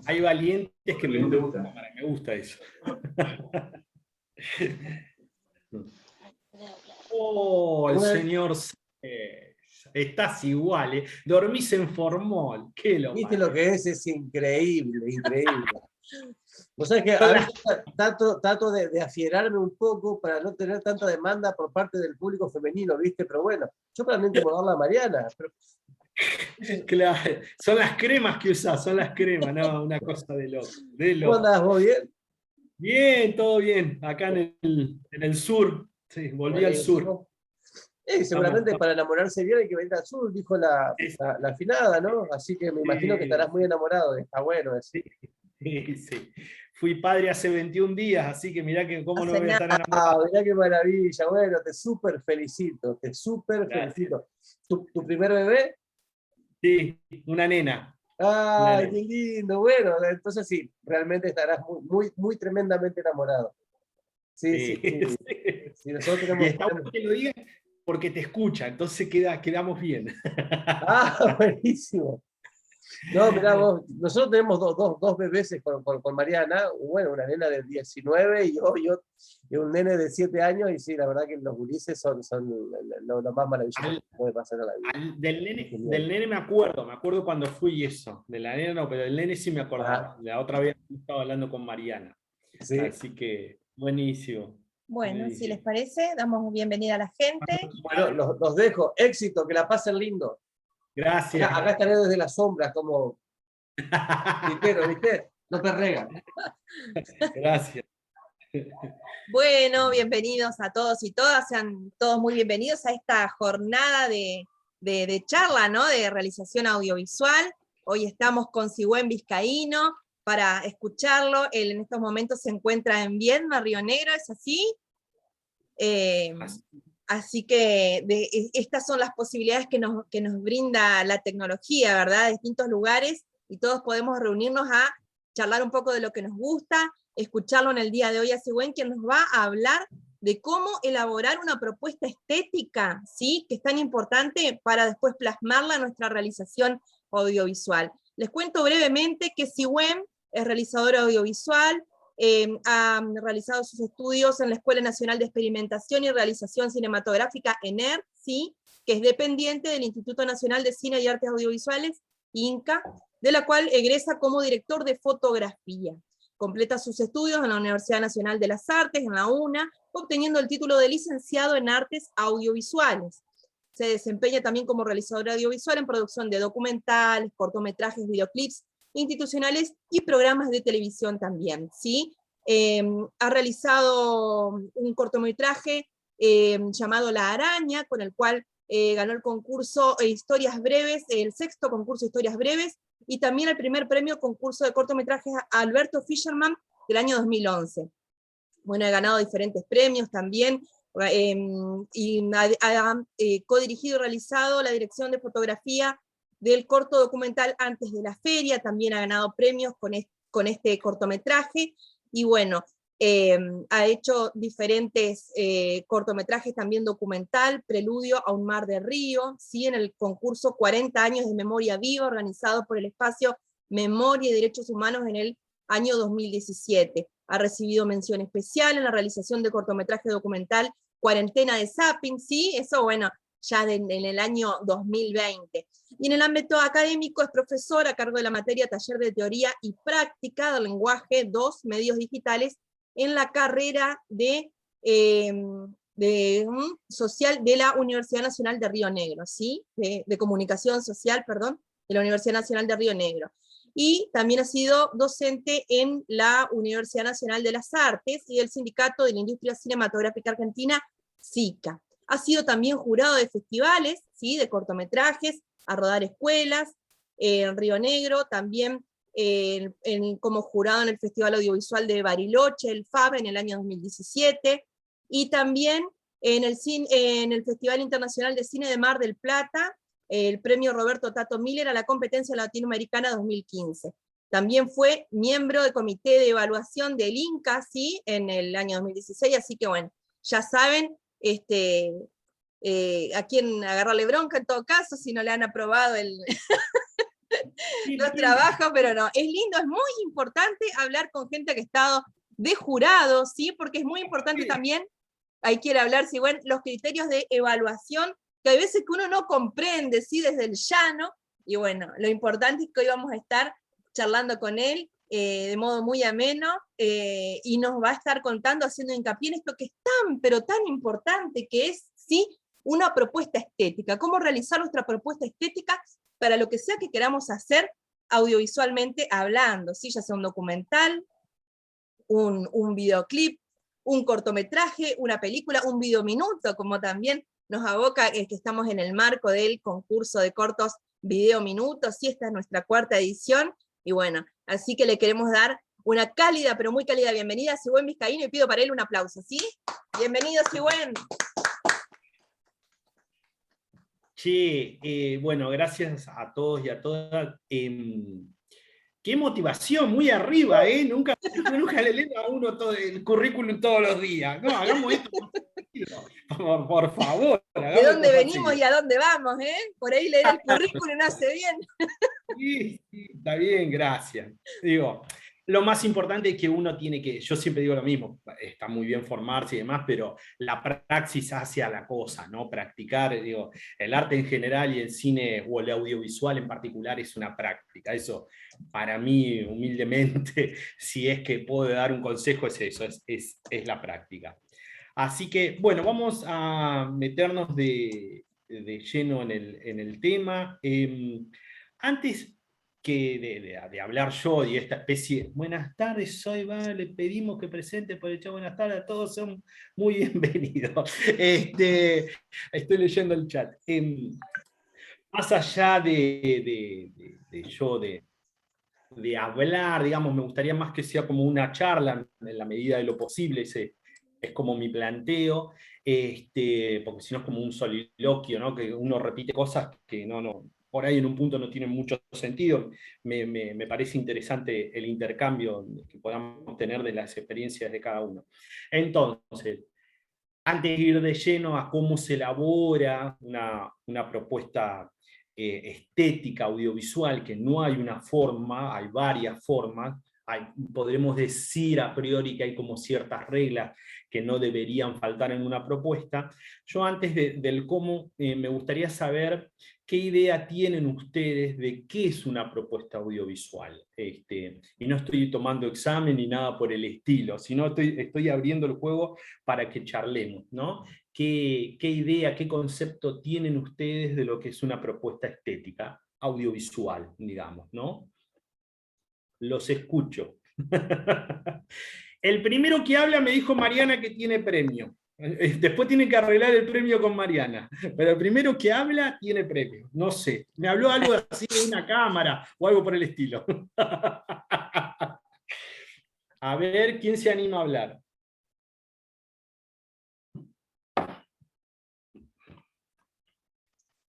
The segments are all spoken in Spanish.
Hay valientes que me gustan. Me gusta eso. Oh, el señor estás igual, ¿eh? Dormís en formol. ¿Qué lo ¿Viste lo que es increíble, increíble. Vos sabés que a veces trato de afierarme un poco para no tener tanta demanda por parte del público femenino, ¿viste? Pero bueno, yo realmente por darla a Mariana. Pero... Claro, son las cremas que usás, son las cremas, no, una cosa de loco. ¿Cómo andás vos, bien? Bien, todo bien, acá en el sur, sí, volví al sur. Seguramente para enamorarse bien hay que venir al sur, dijo la afinada, ¿no? Así que me imagino que estarás muy enamorado, está bueno eso. Sí. Fui padre hace 21 días, así que mirá que cómo no voy a estar enamorado. Mirá qué maravilla, bueno, te súper felicito, te súper felicito. ¿Tu primer bebé? Sí, una nena. Ay, qué lindo, bueno, entonces sí, realmente estarás muy tremendamente enamorado. Sí. Nosotros tenemos... Y está bueno que lo digas porque te escucha, entonces quedamos bien. Buenísimo. No, mirá vos, nosotros tenemos dos bebés con Mariana, bueno, una nena de 19 y un nene de 7 años, y sí, la verdad que los gurises son lo más maravilloso que puede pasar en la vida. Del nene me acuerdo cuando fui eso, de la nena no, pero del nene sí me acordaba. La otra vez estaba hablando con Mariana, ¿sí? Así que buenísimo. Bueno, buenísimo. Si les parece, damos bienvenida a la gente. Bueno, los dejo, éxito, que la pasen lindo. Gracias. Acá estaré desde las sombras, como titero, ¿viste? No te regan. Gracias. Bueno, bienvenidos a todos y todas, sean todos muy bienvenidos a esta jornada de charla, ¿no? De realización audiovisual. Hoy estamos con Sigüen Vizcaíno para escucharlo. Él en estos momentos se encuentra en Viedma, Río Negro, ¿es así? Así que estas son las posibilidades que nos brinda la tecnología, ¿verdad? De distintos lugares, y todos podemos reunirnos a charlar un poco de lo que nos gusta, escucharlo en el día de hoy a Sigüen, quien nos va a hablar de cómo elaborar una propuesta estética, ¿sí? Que es tan importante para después plasmarla en nuestra realización audiovisual. Les cuento brevemente que Sigüen es realizadora audiovisual, ha realizado sus estudios en la Escuela Nacional de Experimentación y Realización Cinematográfica, ENER, ¿sí? Que es dependiente del Instituto Nacional de Cine y Artes Audiovisuales, INCA, de la cual egresa como director de fotografía. Completa sus estudios en la Universidad Nacional de las Artes, en la UNA, obteniendo el título de licenciado en Artes Audiovisuales. Se desempeña también como realizadora audiovisual en producción de documentales, cortometrajes, videoclips institucionales y programas de televisión también, ¿sí? Ha realizado un cortometraje llamado La Araña, con el cual ganó el concurso Historias Breves, el 6º concurso de Historias Breves, y también el primer premio concurso de cortometrajes Alberto Fischerman del año 2011. Bueno, ha ganado diferentes premios también, y ha codirigido y realizado la dirección de fotografía del corto documental Antes de la Feria, también ha ganado premios con este cortometraje, y bueno, ha hecho diferentes cortometrajes también documental, Preludio a un mar de río, ¿sí? En el concurso 40 años de memoria viva, organizado por el espacio Memoria y Derechos Humanos en el año 2017. Ha recibido mención especial en la realización de cortometraje documental Cuarentena de Zapping, ¿sí? Eso, bueno, ya en el año 2020. Y en el ámbito académico es profesor a cargo de la materia Taller de Teoría y Práctica del Lenguaje 2, Medios Digitales, en la carrera de social de la Universidad Nacional de Río Negro, ¿sí? De Comunicación Social, perdón, de la Universidad Nacional de Río Negro. Y también ha sido docente en la Universidad Nacional de las Artes y el Sindicato de la Industria Cinematográfica Argentina, SICA. Ha sido también jurado de festivales, ¿sí? De cortometrajes, a rodar escuelas, en Río Negro, también como jurado en el Festival Audiovisual de Bariloche, el FAB, en el año 2017, y también en el Festival Internacional de Cine de Mar del Plata, el premio Roberto Tato Miller a la competencia latinoamericana 2015. También fue miembro del comité de evaluación del INCA, ¿sí? En el año 2016, así que bueno, ya saben a quién agarrarle bronca en todo caso, si no le han aprobado los trabajos, pero no, es lindo, es muy importante hablar con gente que ha estado de jurado, ¿sí? Porque es muy importante también, ahí quiere hablar, si bueno, los criterios de evaluación, que hay veces que uno no comprende, ¿sí? Desde el llano, y bueno, lo importante es que hoy vamos a estar charlando con él de modo muy ameno, y nos va a estar contando, haciendo hincapié en esto que es tan, pero tan importante, que es, ¿sí? Una propuesta estética, cómo realizar nuestra propuesta estética para lo que sea que queramos hacer audiovisualmente hablando, ¿sí? Ya sea un documental, un videoclip, un cortometraje, una película, un videominuto, como también nos aboca, que estamos en el marco del concurso de cortos videominutos, sí, esta es nuestra 4ª edición, y bueno, así que le queremos dar una cálida, pero muy cálida bienvenida a Sigüen Vizcaíno, y pido para él un aplauso, ¿sí? Bienvenido, Sigüen. Che, bueno, gracias a todos y a todas. Qué motivación, muy arriba, ¿eh? Nunca le leo a uno todo el currículum todos los días. No, hagamos esto por favor. ¿De dónde venimos y a dónde vamos, eh? Por ahí leer el currículum hace bien. Sí, está bien, gracias. Digo, lo más importante es que uno tiene que, yo siempre digo lo mismo, está muy bien formarse y demás, pero la praxis hacia la cosa, ¿no? Practicar, digo, el arte en general y el cine o el audiovisual en particular es una práctica. Eso, para mí, humildemente, si es que puedo dar un consejo, es eso, es la práctica. Así que, bueno, vamos a meternos de lleno en el tema. Antes de hablar yo y esta especie, buenas tardes, soy le pedimos que presente por el chat, buenas tardes a todos, son muy bienvenidos. Estoy leyendo el chat. Más allá de hablar, digamos, me gustaría más que sea como una charla en la medida de lo posible, ese es como mi planteo, porque si no es como un soliloquio, ¿no? Que uno repite cosas que por ahí en un punto no tienen mucho sentido. Me parece interesante el intercambio que podamos tener de las experiencias de cada uno. Entonces, antes de ir de lleno a cómo se elabora una propuesta estética audiovisual, que no hay una forma, hay varias formas, podremos decir a priori que hay como ciertas reglas que no deberían faltar en una propuesta. Yo antes del cómo me gustaría saber qué idea tienen ustedes de qué es una propuesta audiovisual. Y no estoy tomando examen ni nada por el estilo, sino estoy abriendo el juego para que charlemos, ¿no? ¿Qué idea, qué concepto tienen ustedes de lo que es una propuesta estética audiovisual, digamos, ¿no? Los escucho. El primero que habla me dijo Mariana que tiene premio. Después tiene que arreglar el premio con Mariana. Pero el primero que habla tiene premio. No sé. Me habló algo así de una cámara o algo por el estilo. A ver, ¿quién se anima a hablar?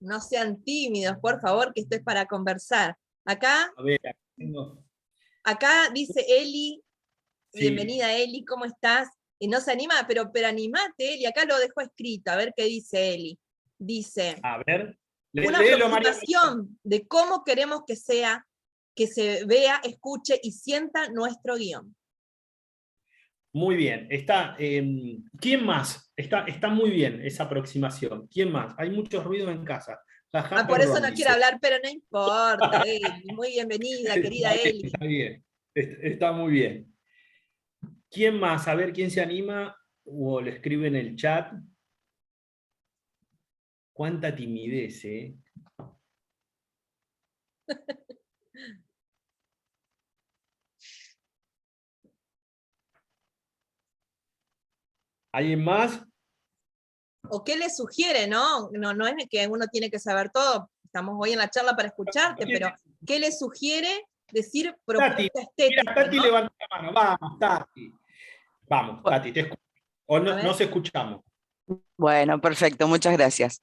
No sean tímidos, por favor, que esto es para conversar. Acá, a ver, tengo... acá dice Eli, Sí. Bienvenida Eli, ¿cómo estás? Y no se anima, pero animate, Eli, acá lo dejo escrito, a ver qué dice Eli. Dice, a ver, una léelo, aproximación de cómo queremos que sea, que se vea, escuche y sienta nuestro guión. Muy bien. ¿Quién más? Está muy bien esa aproximación. ¿Quién más? Hay mucho ruido en casa. Jaja, Por eso perdón, no dice. quiero hablar, pero no importa, Eli. Muy bienvenida, querida Eli. Está bien, está muy bien. ¿Quién más? A ver quién se anima o le escribe en el chat. Cuánta timidez, ¿eh? ¿Alguien más? ¿O qué le sugiere, no? No es que uno tiene que saber todo. Estamos hoy en la charla para escucharte, pero ¿qué le sugiere decir propuesta estética? Mira, Tati, ¿no? levanta la mano. Vamos, Tati. Vamos, Tati, te escucho. O no, nos escuchamos. Bueno, perfecto, muchas gracias.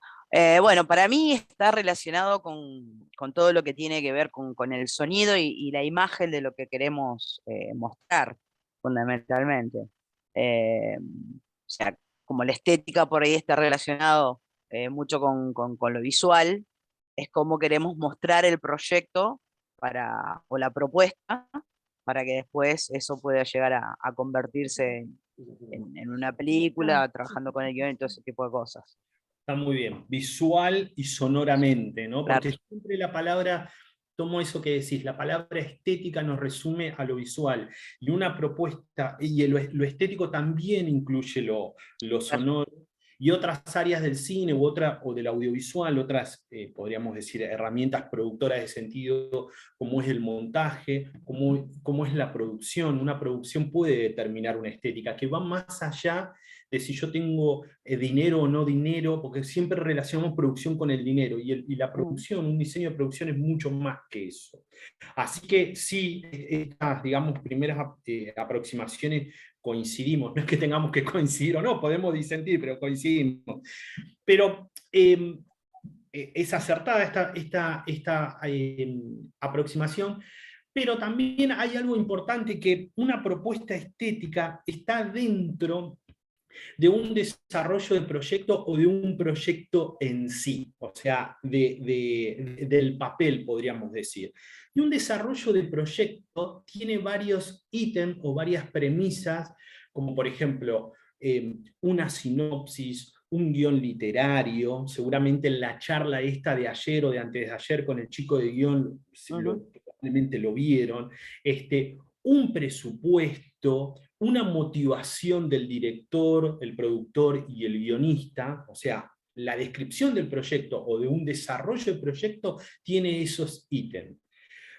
Bueno, para mí está relacionado con todo lo que tiene que ver con el sonido y la imagen de lo que queremos mostrar, fundamentalmente. O sea, como la estética por ahí está relacionado mucho con lo visual, es cómo queremos mostrar el proyecto o la propuesta para que después eso pueda llegar a convertirse en una película, trabajando con el guión y todo ese tipo de cosas. Está muy bien, visual y sonoramente, ¿no? Claro. Porque siempre la palabra, tomo eso que decís, la palabra estética nos resume a lo visual, y una propuesta, y lo estético también incluye lo sonoro, y otras áreas del cine o del audiovisual, otras, podríamos decir, herramientas productoras de sentido, como es el montaje, como es la producción. Una producción puede determinar una estética que va más allá de si yo tengo dinero o no dinero, porque siempre relacionamos producción con el dinero, y la producción, un diseño de producción es mucho más que eso. Así que sí, estas, digamos, primeras aproximaciones coincidimos, no es que tengamos que coincidir o no, podemos disentir, pero coincidimos. Pero es acertada esta aproximación, pero también hay algo importante, que una propuesta estética está dentro de un desarrollo de proyecto o de un proyecto en sí, o sea, del papel, podríamos decir. Y un desarrollo de proyecto tiene varios ítems o varias premisas, como por ejemplo, una sinopsis, un guión literario. Seguramente en la charla esta de ayer o de antes de ayer con el chico de guión, probablemente lo vieron, un presupuesto, una motivación del director, el productor y el guionista, o sea, la descripción del proyecto o de un desarrollo de proyecto tiene esos ítems.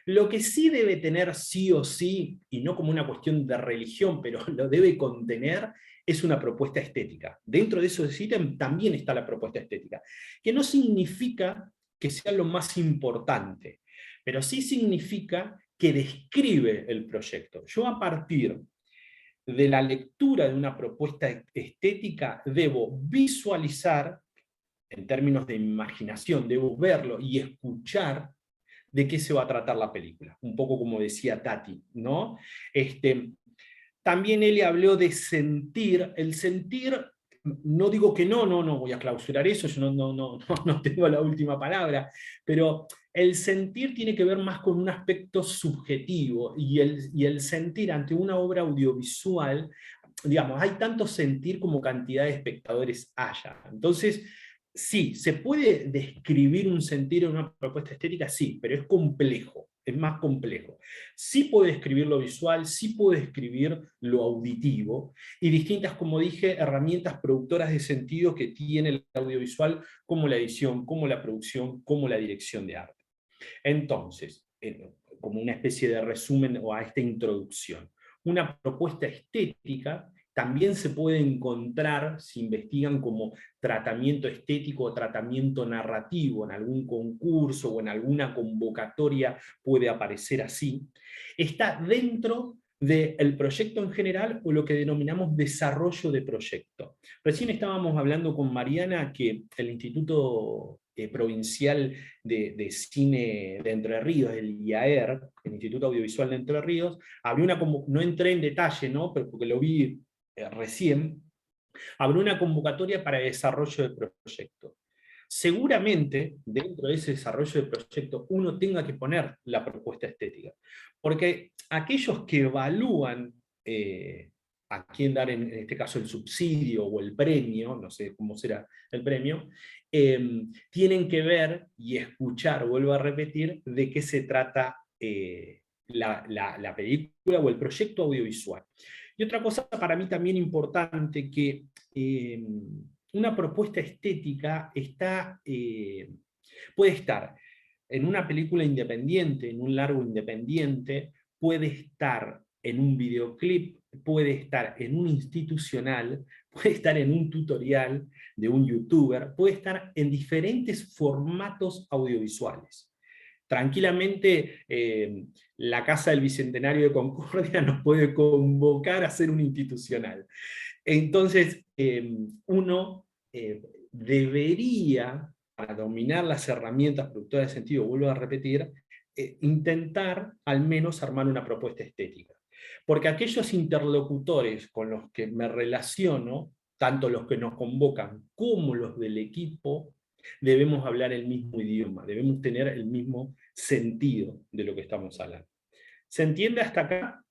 Lo que sí debe tener sí o sí, y no como una cuestión de religión, pero lo debe contener, es una propuesta estética. Dentro de esos ítems también está la propuesta estética, que no significa que sea lo más importante, pero sí significa que describe el proyecto. Yo, a partir de la lectura de una propuesta estética, debo visualizar, en términos de imaginación, debo verlo y escuchar de qué se va a tratar la película. Un poco como decía Tati, ¿no? También él habló de sentir. El sentir, no digo que no voy a clausurar eso, yo no tengo la última palabra, pero el sentir tiene que ver más con un aspecto subjetivo, y el sentir ante una obra audiovisual, digamos, hay tanto sentir como cantidad de espectadores haya. Entonces, sí, ¿se puede describir un sentir en una propuesta estética? Sí, pero es complejo, es más complejo. Sí puede describir lo visual, sí puede describir lo auditivo, y distintas, como dije, herramientas productoras de sentido que tiene el audiovisual, como la edición, como la producción, como la dirección de arte. Entonces, como una especie de resumen o a esta introducción, una propuesta estética también se puede encontrar, si investigan, como tratamiento estético o tratamiento narrativo. En algún concurso o en alguna convocatoria puede aparecer así. Está dentro del proyecto en general, o lo que denominamos desarrollo de proyecto. Recién estábamos hablando con Mariana que el Instituto Provincial de Cine de Entre Ríos, el IAER, el Instituto Audiovisual de Entre Ríos, abrió no entré en detalle, ¿no? Pero porque lo vi recién, abrió una convocatoria para desarrollo de proyecto. Seguramente, dentro de ese desarrollo de proyecto, uno tenga que poner la propuesta estética, porque aquellos que evalúan a quién dar, en este caso, el subsidio o el premio, no sé cómo será el premio, tienen que ver y escuchar, vuelvo a repetir, de qué se trata la película o el proyecto audiovisual. Y otra cosa para mí también importante, que una propuesta estética puede estar en una película independiente, en un largo independiente, puede estar en un videoclip, puede estar en un institucional, puede estar en un tutorial de un youtuber, puede estar en diferentes formatos audiovisuales. Tranquilamente, la Casa del Bicentenario de Concordia nos puede convocar a hacer un institucional. Entonces, uno debería, para dominar las herramientas productoras de sentido, vuelvo a repetir, intentar al menos armar una propuesta estética. Porque aquellos interlocutores con los que me relaciono tanto los que nos convocan como los del equipo, debemos hablar el mismo idioma, debemos tener el mismo sentido de lo que estamos hablando. ¿Se entiende hasta acá?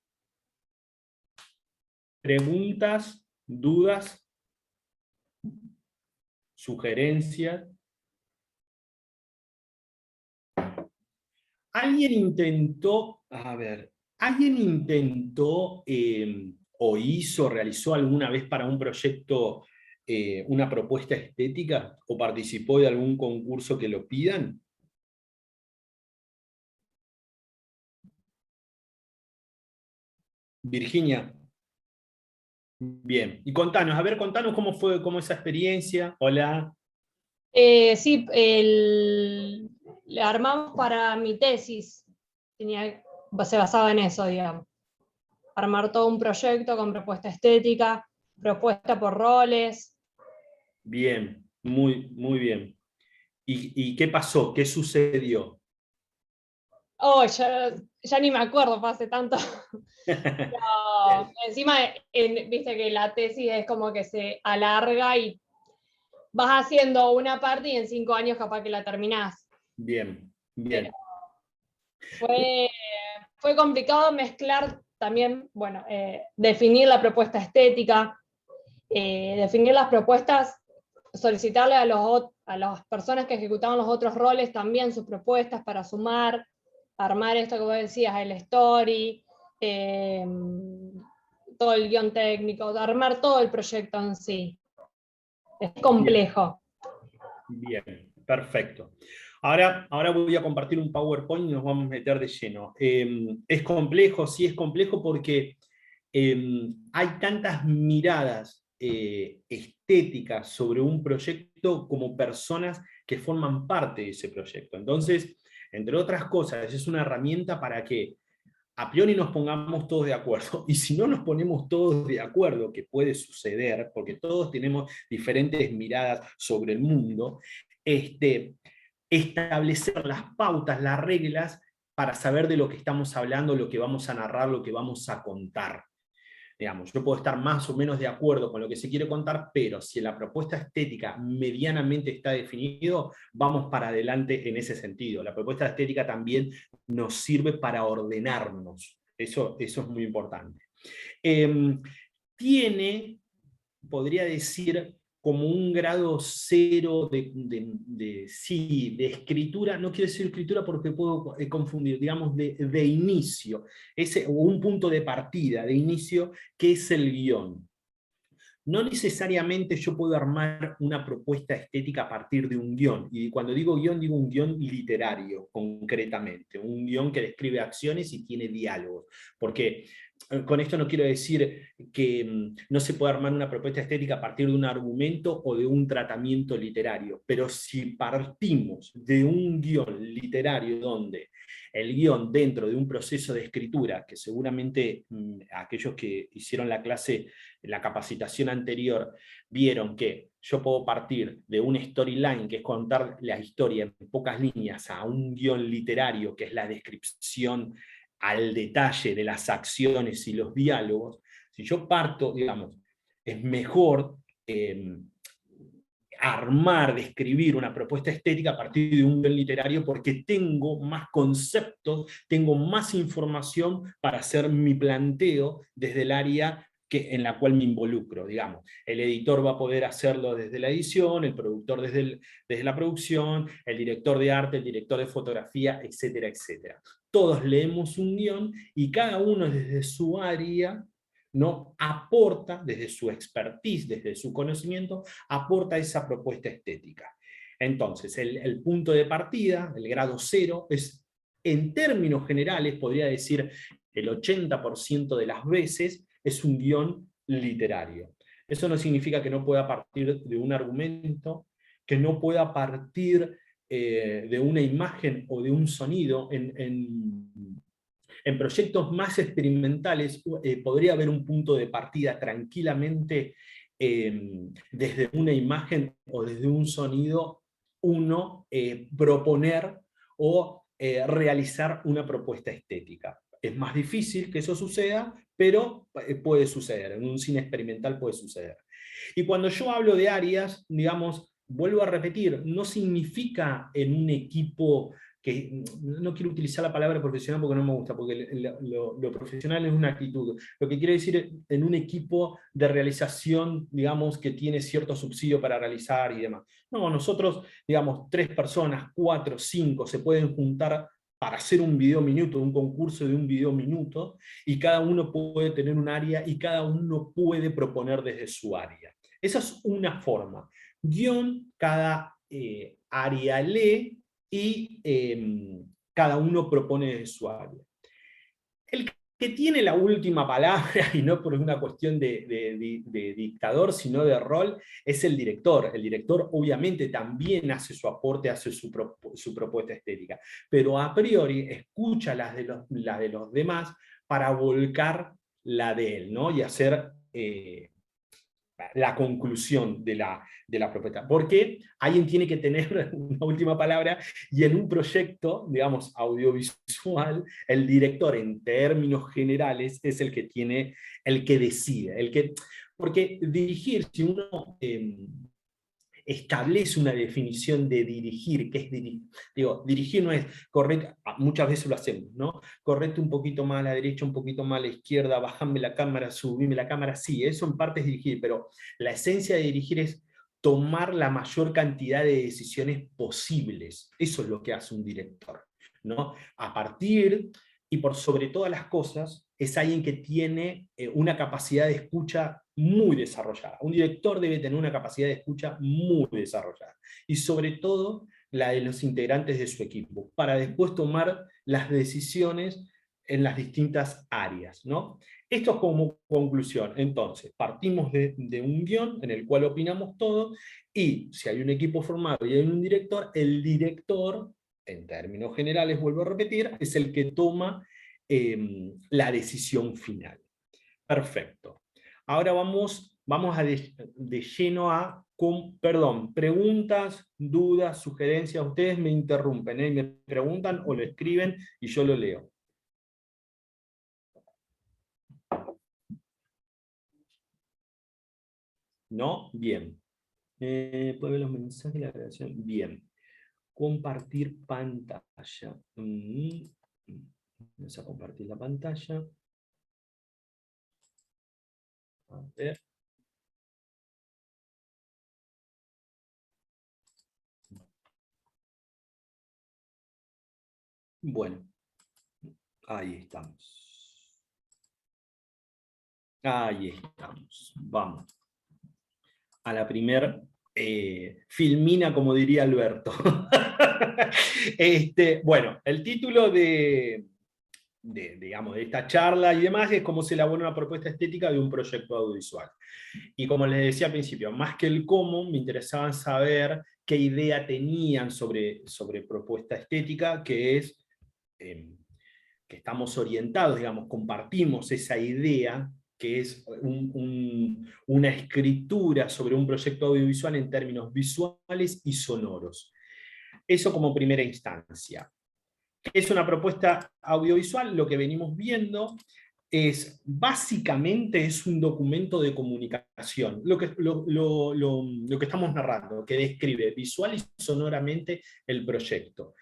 ¿Preguntas? ¿Dudas? ¿Sugerencias? ¿Alguien intentó, o hizo, realizó alguna vez para un proyecto una propuesta estética, o participó de algún concurso que lo pidan? Virginia. Bien, y contanos cómo fue esa experiencia. Hola. Sí, le armamos para mi tesis, se basaba en eso, digamos. Armar todo un proyecto con propuesta estética, propuesta por roles. Bien, muy bien. ¿Y qué pasó? ¿Qué sucedió? Oh, ya ni me acuerdo, fue hace tanto. Pero encima, viste que la tesis es como que se alarga y vas haciendo una parte y en 5 años capaz que la terminás. Bien, bien. Fue complicado mezclar también, bueno, definir la propuesta estética, definir las propuestas, solicitarle a las personas que ejecutaban los otros roles también sus propuestas para sumar, armar esto que vos decías, el story, todo el guión técnico, armar todo el proyecto en sí. Es complejo. Bien, perfecto. Ahora voy a compartir un PowerPoint y nos vamos a meter de lleno. Es complejo, sí es complejo porque hay tantas miradas estéticas sobre un proyecto como personas que forman parte de ese proyecto. Entonces, entre otras cosas, es una herramienta para que a priori nos pongamos todos de acuerdo, y si no nos ponemos todos de acuerdo, que puede suceder, porque todos tenemos diferentes miradas sobre el mundo, establecer las pautas, las reglas, para saber de lo que estamos hablando, lo que vamos a narrar, lo que vamos a contar. Digamos, yo puedo estar más o menos de acuerdo con lo que se quiere contar, pero si en la propuesta estética medianamente está definido, vamos para adelante en ese sentido. La propuesta estética también nos sirve para ordenarnos. Eso es muy importante. Tiene, podría decir, como un grado 0 de escritura, no quiero decir escritura porque puedo confundir, digamos, de inicio, o un punto de partida, de inicio, que es el guión. No necesariamente yo puedo armar una propuesta estética a partir de un guión, y cuando digo un guión literario, concretamente, un guión que describe acciones y tiene diálogos, porque con esto no quiero decir que no se puede armar una propuesta estética a partir de un argumento o de un tratamiento literario, pero si partimos de un guión literario donde el guión dentro de un proceso de escritura, que seguramente aquellos que hicieron la clase, la capacitación anterior, vieron que yo puedo partir de un storyline, que es contar la historia en pocas líneas, a un guión literario, que es la descripción al detalle de las acciones y los diálogos. Si yo parto, digamos, es mejor armar, describir una propuesta estética a partir de un guión literario, porque tengo más conceptos, tengo más información para hacer mi planteo desde el área en la cual me involucro, digamos. El editor va a poder hacerlo desde la edición, el productor desde la producción, el director de arte, el director de fotografía, etcétera, etcétera. Todos leemos un guión y cada uno desde su área, ¿no?, aporta, desde su expertise, desde su conocimiento, aporta esa propuesta estética. Entonces, el punto de partida, el grado 0, es, en términos generales, podría decir, el 80% de las veces, es un guión literario. Eso no significa que no pueda partir de un argumento, que no pueda partir de una imagen o de un sonido. En proyectos más experimentales podría haber un punto de partida tranquilamente desde una imagen o desde un sonido, proponer o realizar una propuesta estética. Es más difícil que eso suceda, pero puede suceder, en un cine experimental puede suceder. Y cuando yo hablo de áreas, digamos, vuelvo a repetir, no significa en un equipo que, no quiero utilizar la palabra profesional porque no me gusta, porque lo profesional es una actitud. Lo que quiero decir en un equipo de realización, digamos, que tiene cierto subsidio para realizar y demás. No, nosotros, digamos, 3 personas, 4, 5 se pueden juntar para hacer un video minuto, un concurso de un video minuto, y cada uno puede tener un área y cada uno puede proponer desde su área. Esa es una forma. Guión, cada área lee y cada uno propone desde su área. El que tiene la última palabra, y no por una cuestión de dictador, sino de rol, es el director. El director obviamente también hace su aporte, hace su propuesta estética, pero a priori escucha las de los demás para volcar la de él, ¿no? Y hacer la conclusión de la propuesta. Porque alguien tiene que tener una última palabra, y en un proyecto, digamos, audiovisual, el director, en términos generales, es el que decide. Porque dirigir, si uno establece una definición de dirigir, que es dirigir no es correr, muchas veces lo hacemos, ¿no? Correte un poquito más a la derecha, un poquito más a la izquierda, bajame la cámara, subime la cámara, sí, eso en parte es dirigir, pero la esencia de dirigir es tomar la mayor cantidad de decisiones posibles. Eso es lo que hace un director, ¿no? A partir, y por sobre todas las cosas, es alguien que tiene una capacidad de escucha muy desarrollada. Un director debe tener una capacidad de escucha muy desarrollada. Y sobre todo la de los integrantes de su equipo, para después tomar las decisiones en las distintas áreas, ¿no? Esto es como conclusión. Entonces, partimos de un guión en el cual opinamos todo, y si hay un equipo formado y hay un director, el director, en términos generales, vuelvo a repetir, es el que toma la decisión final. Perfecto. Ahora vamos de lleno a, preguntas, dudas, sugerencias. Ustedes me interrumpen, me preguntan o lo escriben y yo lo leo. ¿No? Bien. ¿Puede ver los mensajes de la creación? Bien. Compartir pantalla. Vamos a compartir la pantalla. A ver. Bueno, ahí estamos. Ahí estamos. Vamos a la primer filmina, como diría Alberto. Bueno, el título digamos, de esta charla y demás es cómo se elabora una propuesta estética de un proyecto audiovisual. Y como les decía al principio, más que el cómo, me interesaba saber qué idea tenían sobre propuesta estética, que es que estamos orientados, digamos, compartimos esa idea, que es una escritura sobre un proyecto audiovisual en términos visuales y sonoros. Eso como primera instancia. ¿Qué es una propuesta audiovisual? Lo que venimos viendo es, básicamente, es un documento de comunicación, lo que estamos narrando, que describe visual y sonoramente el proyecto,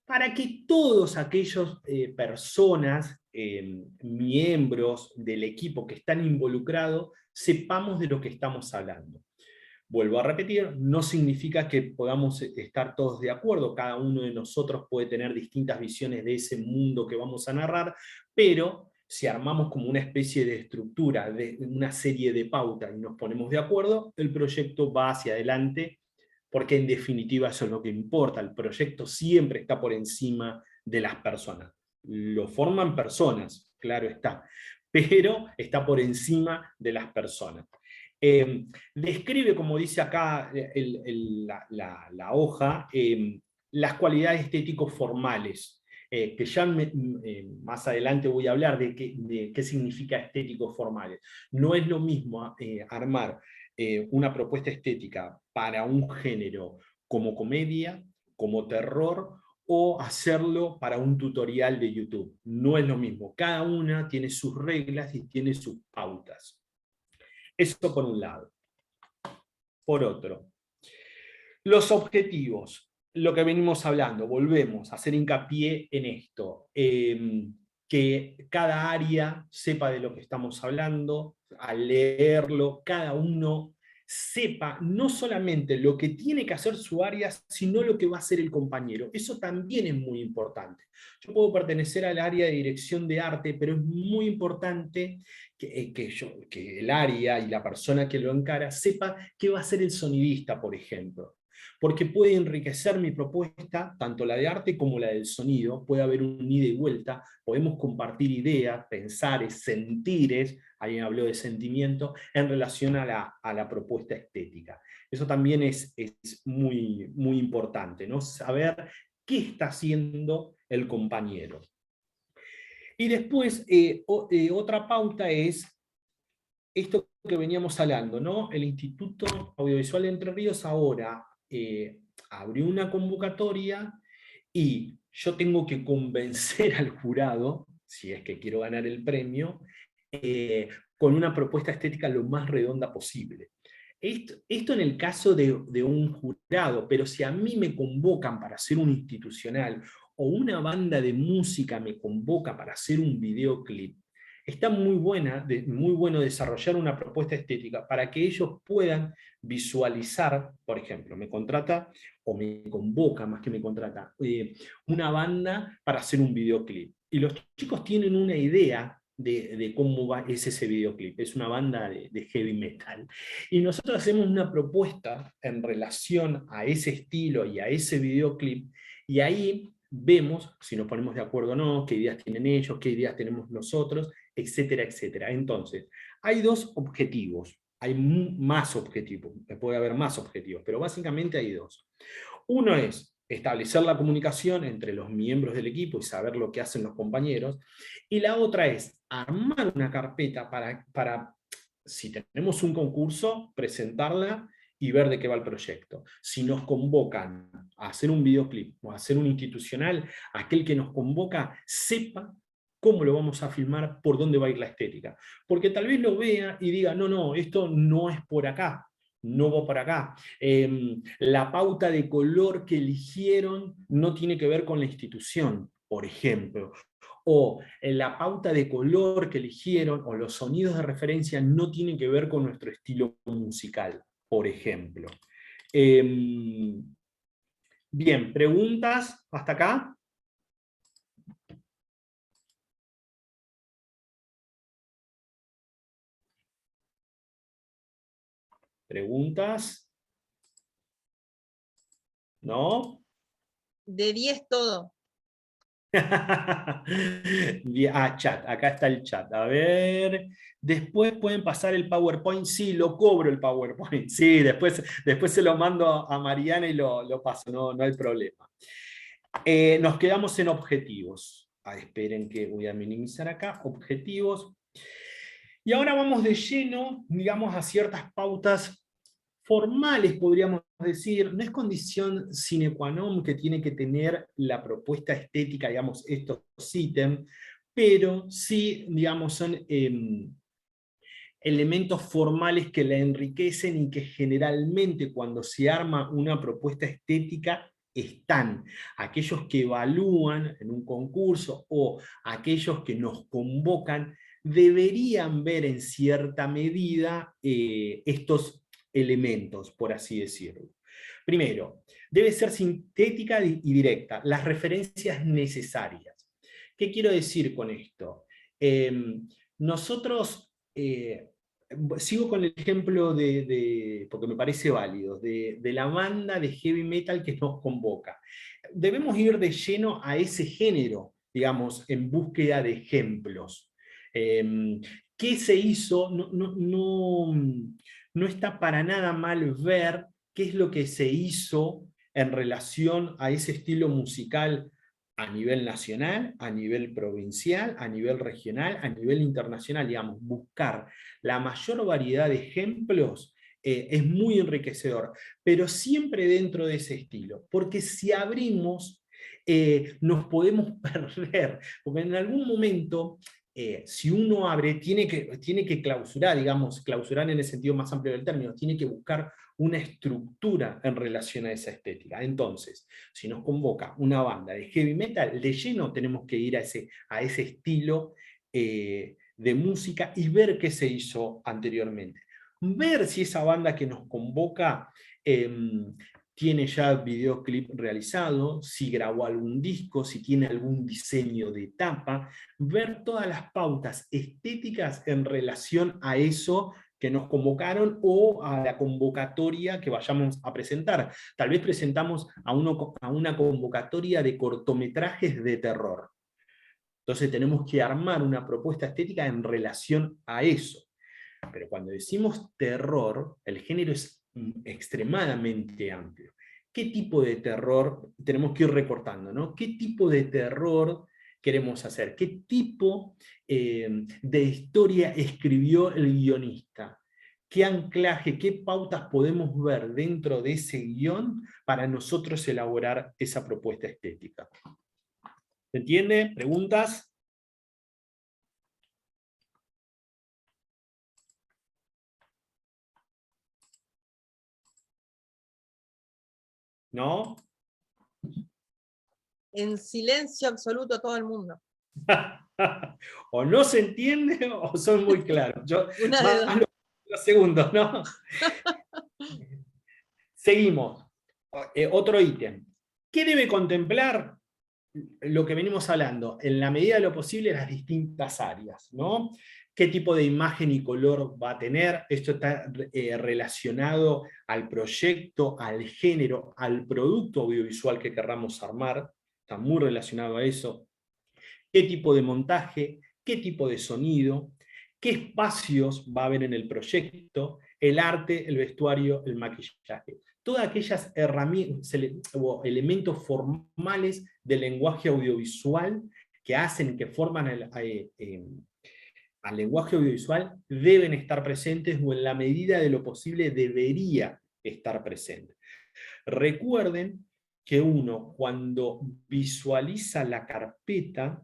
para que todos aquellos personas, miembros del equipo que están involucrados, sepamos de lo que estamos hablando. Vuelvo a repetir, no significa que podamos estar todos de acuerdo, cada uno de nosotros puede tener distintas visiones de ese mundo que vamos a narrar, pero si armamos como una especie de estructura, de una serie de pautas y nos ponemos de acuerdo, el proyecto va hacia adelante, porque en definitiva eso es lo que importa. El proyecto siempre está por encima de las personas. Lo forman personas, claro está, pero está por encima de las personas. Describe, como dice acá la hoja, las cualidades estéticos formales, que ya más adelante voy a hablar de qué significa estéticos formales. No es lo mismo armar una propuesta estética para un género como comedia, como terror, o hacerlo para un tutorial de YouTube. No es lo mismo. Cada una tiene sus reglas y tiene sus pautas. Eso por un lado. por otro. Los objetivos, lo que venimos hablando, volvemos a hacer hincapié en esto, que cada área sepa de lo que estamos hablando, al leerlo, cada uno sepa no solamente lo que tiene que hacer su área, sino lo que va a hacer el compañero. Eso también es muy importante. Yo puedo pertenecer al área de dirección de arte, pero es muy importante que el área y la persona que lo encara sepa qué va a hacer el sonidista, por ejemplo. Porque puede enriquecer mi propuesta, tanto la de arte como la del sonido, puede haber un ida y vuelta, podemos compartir ideas, pensares, sentires, alguien habló de sentimiento, en relación a la propuesta estética. Eso también es muy, muy importante, ¿no? Saber qué está haciendo el compañero. Y después, otra pauta es esto que veníamos hablando, ¿no? El Instituto Audiovisual de Entre Ríos ahora abrió una convocatoria y yo tengo que convencer al jurado, si es que quiero ganar el premio, con una propuesta estética lo más redonda posible. Esto en el caso de un jurado, pero si a mí me convocan para hacer un institucional o una banda de música me convoca para hacer un videoclip, está muy bueno desarrollar una propuesta estética para que ellos puedan visualizar, por ejemplo, me contrata, o me convoca más que me contrata, una banda para hacer un videoclip. Y los chicos tienen una idea de cómo es ese videoclip. Es una banda de heavy metal. Y nosotros hacemos una propuesta en relación a ese estilo y a ese videoclip, y ahí vemos si nos ponemos de acuerdo o no, qué ideas tienen ellos, qué ideas tenemos nosotros, etcétera, etcétera. Entonces, hay dos objetivos, hay más objetivos, puede haber más objetivos, pero básicamente hay dos. Uno es establecer la comunicación entre los miembros del equipo y saber lo que hacen los compañeros, y la otra es armar una carpeta para si tenemos un concurso, presentarla y ver de qué va el proyecto. Si nos convocan a hacer un videoclip o a hacer un institucional, aquel que nos convoca sepa cómo lo vamos a filmar, por dónde va a ir la estética. Porque tal vez lo vea y diga, no, esto no es por acá, no va por acá. La pauta de color que eligieron no tiene que ver con la institución, por ejemplo. O la pauta de color que eligieron, o los sonidos de referencia no tienen que ver con nuestro estilo musical, por ejemplo. Bien, ¿preguntas hasta acá? ¿Preguntas? ¿No? De 10 todo. Chat, acá está el chat. A ver, después pueden pasar el PowerPoint. Sí, lo cobro el PowerPoint. Sí, después se lo mando a Mariana y lo paso, no hay problema. Nos quedamos en objetivos. Esperen que voy a minimizar acá. Objetivos. Y ahora vamos de lleno, digamos, a ciertas pautas formales, podríamos decir. No es condición sine qua non que tiene que tener la propuesta estética, digamos, estos ítems, pero sí, digamos, son elementos formales que la enriquecen y que generalmente cuando se arma una propuesta estética están. Aquellos que evalúan en un concurso o aquellos que nos convocan deberían ver en cierta medida estos elementos, por así decirlo. Primero, debe ser sintética y directa, las referencias necesarias. ¿Qué quiero decir con esto? Nosotros, sigo con el ejemplo porque me parece válido, de la banda de heavy metal que nos convoca. Debemos ir de lleno a ese género, digamos, en búsqueda de ejemplos. ¿Qué se hizo? No está para nada mal ver qué es lo que se hizo en relación a ese estilo musical a nivel nacional, a nivel provincial, a nivel regional, a nivel internacional, digamos, buscar la mayor variedad de ejemplos es muy enriquecedor, pero siempre dentro de ese estilo, porque si abrimos nos podemos perder, porque en algún momento si uno abre, tiene que clausurar, digamos, clausurar en el sentido más amplio del término, tiene que buscar una estructura en relación a esa estética. Entonces, si nos convoca una banda de heavy metal, de lleno tenemos que ir a ese estilo de música y ver qué se hizo anteriormente. Ver si esa banda que nos convoca tiene ya videoclip realizado, si grabó algún disco, si tiene algún diseño de tapa, ver todas las pautas estéticas en relación a eso que nos convocaron o a la convocatoria que vayamos a presentar. Tal vez presentamos a una convocatoria de cortometrajes de terror. Entonces tenemos que armar una propuesta estética en relación a eso. Pero cuando decimos terror, el género es extremadamente amplio. ¿Qué tipo de terror? Tenemos que ir recortando, ¿no? ¿Qué tipo de terror queremos hacer? ¿Qué tipo de historia escribió el guionista? ¿Qué anclaje, qué pautas podemos ver dentro de ese guión para nosotros elaborar esa propuesta estética? ¿Se entiende? ¿Preguntas? ¿No? En silencio absoluto todo el mundo. O no se entiende o son muy claros. Yo, Una de dos. más los segundos, ¿no? Seguimos. Otro ítem. ¿Qué debe contemplar lo que venimos hablando? En la medida de lo posible, las distintas áreas, ¿no? ¿Qué tipo de imagen y color va a tener? Esto está relacionado al proyecto, al género, al producto audiovisual que querramos armar. Está muy relacionado a eso. ¿Qué tipo de montaje? ¿Qué tipo de sonido? ¿Qué espacios va a haber en el proyecto? El arte, el vestuario, el maquillaje. Todas aquellas herramientas o elementos formales del lenguaje audiovisual que hacen, que forman al lenguaje audiovisual deben estar presentes o en la medida de lo posible debería estar presente. Recuerden que uno cuando visualiza la carpeta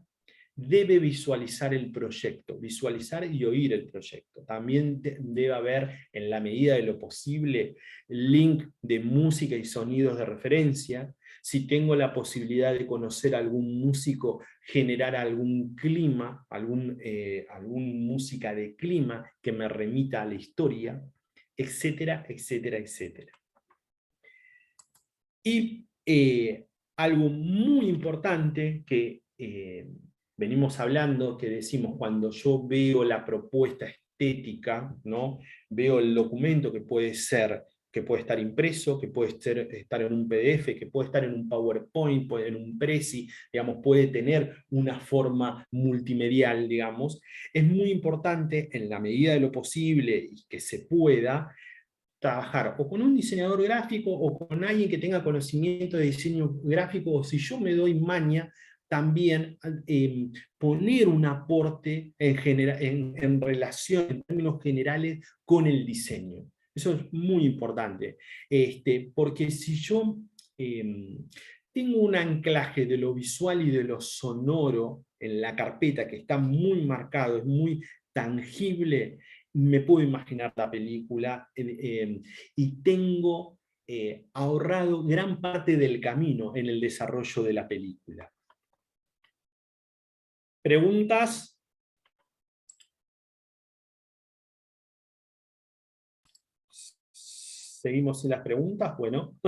debe visualizar el proyecto, visualizar y oír el proyecto. También debe haber, en la medida de lo posible, link de música y sonidos de referencia. Si tengo la posibilidad de conocer a algún músico, generar algún clima, algún música de clima que me remita a la historia, etcétera, etcétera, etcétera. Y algo muy importante que venimos hablando, que decimos cuando yo veo la propuesta estética, ¿no? Veo el documento que puede estar impreso, que puede estar en un PDF, que puede estar en un PowerPoint, en un Prezi, digamos, puede tener una forma multimedial, digamos. Es muy importante, en la medida de lo posible y que se pueda, trabajar o con un diseñador gráfico o con alguien que tenga conocimiento de diseño gráfico, o si yo me doy maña, también poner un aporte en relación, en términos generales, con el diseño. Eso es muy importante, porque si yo tengo un anclaje de lo visual y de lo sonoro en la carpeta que está muy marcado, es muy tangible, me puedo imaginar la película y tengo ahorrado gran parte del camino en el desarrollo de la película. ¿Preguntas? ¿Seguimos sin las preguntas? Bueno.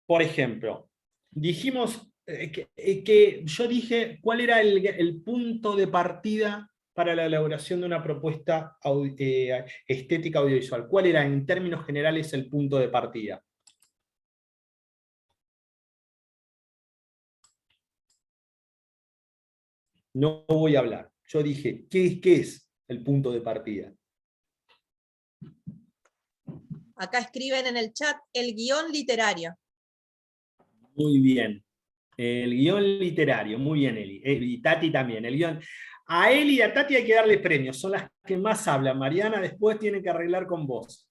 Por ejemplo, dijimos que yo dije cuál era el punto de partida para la elaboración de una propuesta estética audiovisual. ¿Cuál era en términos generales el punto de partida? No voy a hablar. Yo dije, ¿qué es el punto de partida? Acá escriben en el chat el guión literario. Muy bien. El guión literario, muy bien, Eli. Y Tati también. El guión. A Eli y a Tati hay que darle premios, son las que más hablan. Mariana después tiene que arreglar con vos.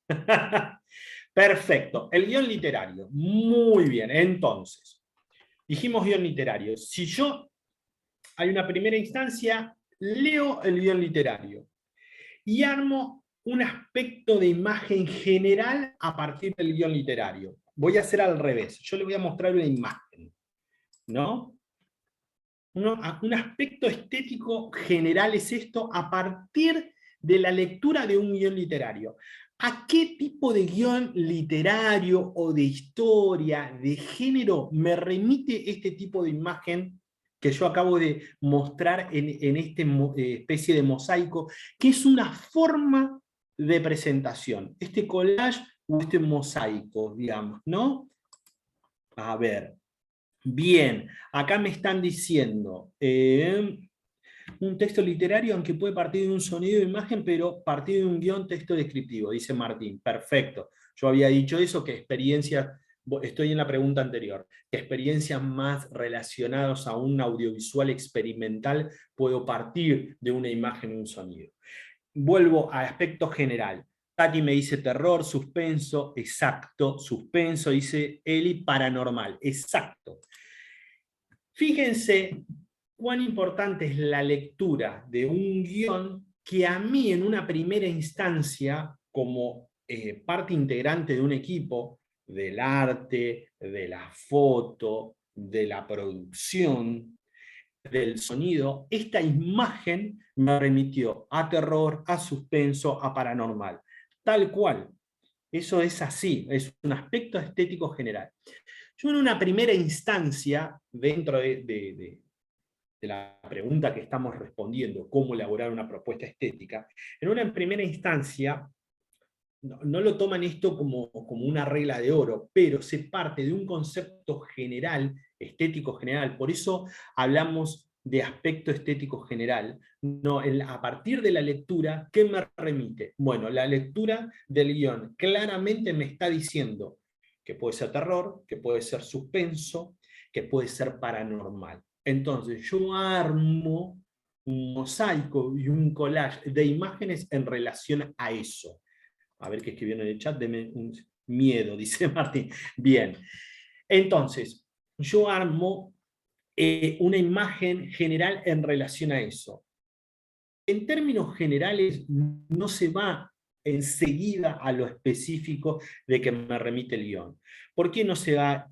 Perfecto. El guión literario. Muy bien. Entonces, Dijimos guión literario. Si yo, hay una primera instancia, leo el guión literario y armo un aspecto de imagen general a partir del guión literario. Voy a hacer al revés. Yo le voy a mostrar una imagen, ¿no? Un aspecto estético general es esto a partir de la lectura de un guión literario. ¿A qué tipo de guión literario o de historia, de género, me remite este tipo de imagen que yo acabo de mostrar en esta especie de mosaico, que es una forma de presentación? Este collage o este mosaico, digamos, ¿no? A ver. Bien, acá me están diciendo un texto literario, aunque puede partir de un sonido de imagen, pero partir de un guión texto descriptivo, dice Martín. Perfecto. Yo había dicho eso, que experiencias, estoy en la pregunta anterior, que experiencias más relacionadas a un audiovisual experimental puedo partir de una imagen o un sonido. Vuelvo al aspecto general. Tati me dice terror, suspenso, exacto. Suspenso, dice Eli, paranormal, exacto. Fíjense cuán importante es la lectura de un guión que a mí en una primera instancia, como parte integrante de un equipo, del arte, de la foto, de la producción, del sonido, esta imagen me remitió a terror, a suspenso, a paranormal. Tal cual. Eso es así, es un aspecto estético general. Yo en una primera instancia, dentro de la pregunta que estamos respondiendo, cómo elaborar una propuesta estética, en una primera instancia, no lo toman esto como una regla de oro, pero se parte de un concepto general, estético general, por eso hablamos de aspecto estético general. No, a partir de la lectura, ¿qué me remite? Bueno, la lectura del guión claramente me está diciendo que puede ser terror, que puede ser suspenso, que puede ser paranormal. Entonces yo armo un mosaico y un collage de imágenes en relación a eso. A ver qué escribieron en el chat, deme un miedo, dice Martín. Bien, entonces, yo armo una imagen general en relación a eso. En términos generales, no se va enseguida a lo específico de que me remite el guión. ¿Por qué no se va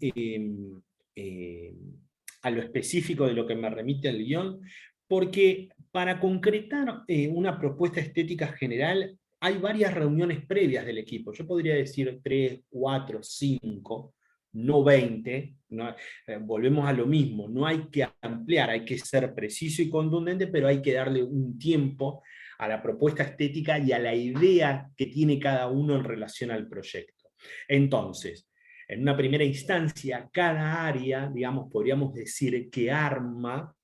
a lo específico de lo que me remite el guión? Porque para concretar una propuesta estética general hay varias reuniones previas del equipo. Yo podría decir 3, 4, 5, no 20. No, volvemos a lo mismo, no hay que ampliar, hay que ser preciso y contundente, pero hay que darle un tiempo a la propuesta estética y a la idea que tiene cada uno en relación al proyecto. Entonces, en una primera instancia, cada área, digamos, podríamos decir que arma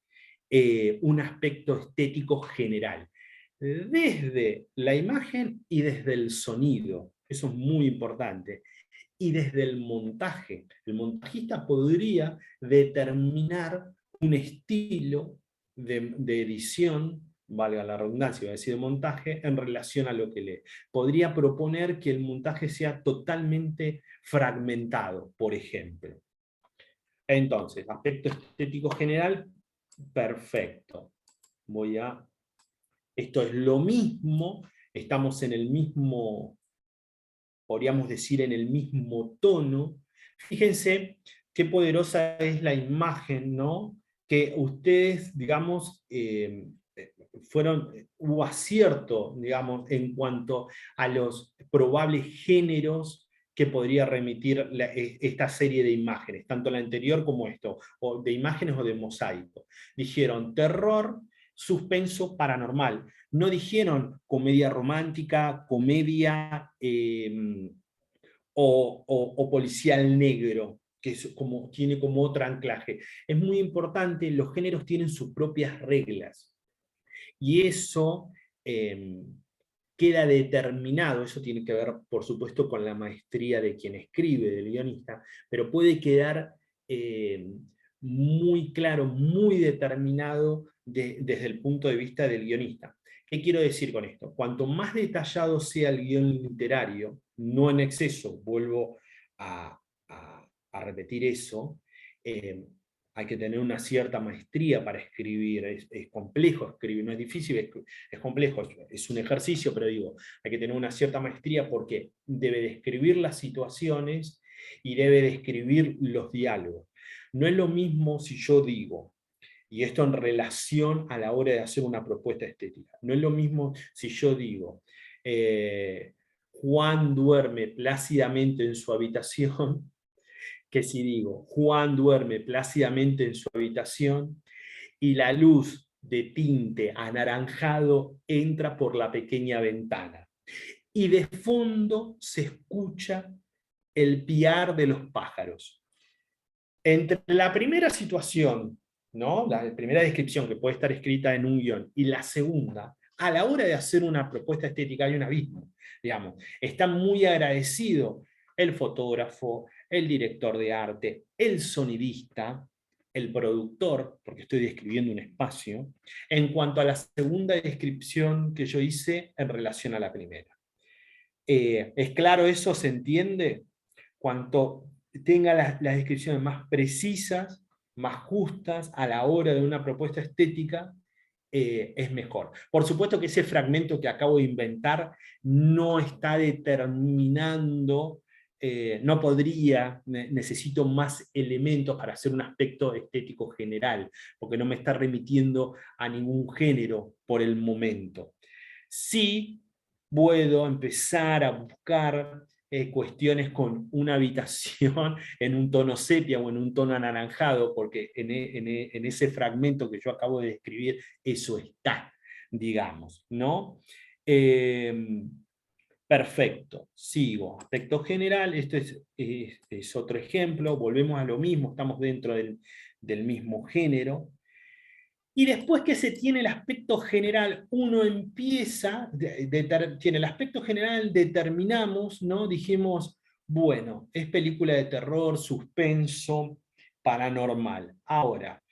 un aspecto estético general, desde la imagen y desde el sonido. Eso es muy importante. Y desde el montaje. El montajista podría determinar un estilo de edición, valga la redundancia, voy a decir de montaje, en relación a lo que lee. Podría proponer que el montaje sea totalmente fragmentado, por ejemplo. Entonces, aspecto estético general, perfecto. Esto es lo mismo, estamos en el mismo, podríamos decir en el mismo tono. Fíjense qué poderosa es la imagen, ¿no? Que ustedes, digamos, hubo acierto, digamos, en cuanto a los probables géneros que podría remitir esta serie de imágenes, tanto la anterior como esto, o de imágenes o de mosaico. Dijeron terror, suspenso, paranormal. No dijeron comedia romántica, comedia o policial negro, que tiene como otro anclaje. Es muy importante, los géneros tienen sus propias reglas. Y eso queda determinado, eso tiene que ver, por supuesto, con la maestría de quien escribe, del guionista, pero puede quedar muy claro, muy determinado desde el punto de vista del guionista. ¿Qué quiero decir con esto? Cuanto más detallado sea el guión literario, no en exceso, vuelvo a repetir eso, hay que tener una cierta maestría para escribir, es complejo escribir, no es difícil, es complejo, es un ejercicio, pero digo, hay que tener una cierta maestría porque debe describir las situaciones y debe describir los diálogos. No es lo mismo si yo digo, y esto en relación a la hora de hacer una propuesta estética, no es lo mismo si yo digo, Juan duerme plácidamente en su habitación, que si digo, Juan duerme plácidamente en su habitación y la luz de tinte anaranjado entra por la pequeña ventana. Y de fondo se escucha el piar de los pájaros. Entre la primera situación, ¿no? La primera descripción que puede estar escrita en un guión, y la segunda, a la hora de hacer una propuesta estética hay un abismo, digamos. Está muy agradecido el fotógrafo, el director de arte, el sonidista, el productor, porque estoy describiendo un espacio, en cuanto a la segunda descripción que yo hice en relación a la primera. ¿Es claro eso? ¿Se entiende? Cuanto tenga las descripciones más precisas, más justas a la hora de una propuesta estética, es mejor. Por supuesto que ese fragmento que acabo de inventar no está determinando, no podría, necesito más elementos para hacer un aspecto estético general, porque no me está remitiendo a ningún género por el momento. Sí puedo empezar a buscar cuestiones con una habitación en un tono sepia o en un tono anaranjado, porque en ese fragmento que yo acabo de describir, eso está, digamos, ¿no? Perfecto, sigo. Aspecto general, esto es otro ejemplo, volvemos a lo mismo, estamos dentro del mismo género. Y después que se tiene el aspecto general, uno empieza, tiene el aspecto general, determinamos, ¿no? Dijimos, bueno, es película de terror, suspenso, paranormal. Ahora,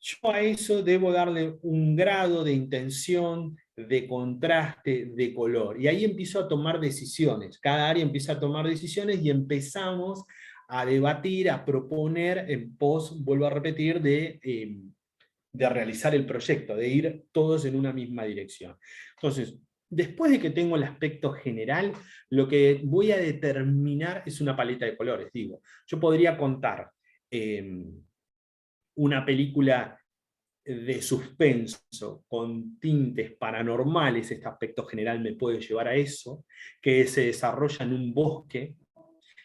yo a eso debo darle un grado de intención, de contraste, de color. Y ahí empiezo a tomar decisiones. Cada área empieza a tomar decisiones y empezamos a debatir, a proponer en pos, vuelvo a repetir, de realizar el proyecto, de ir todos en una misma dirección. Entonces, después de que tengo el aspecto general, lo que voy a determinar es una paleta de colores. Digo, yo podría contar una película de suspenso con tintes paranormales, este aspecto general me puede llevar a eso, que se desarrolla en un bosque.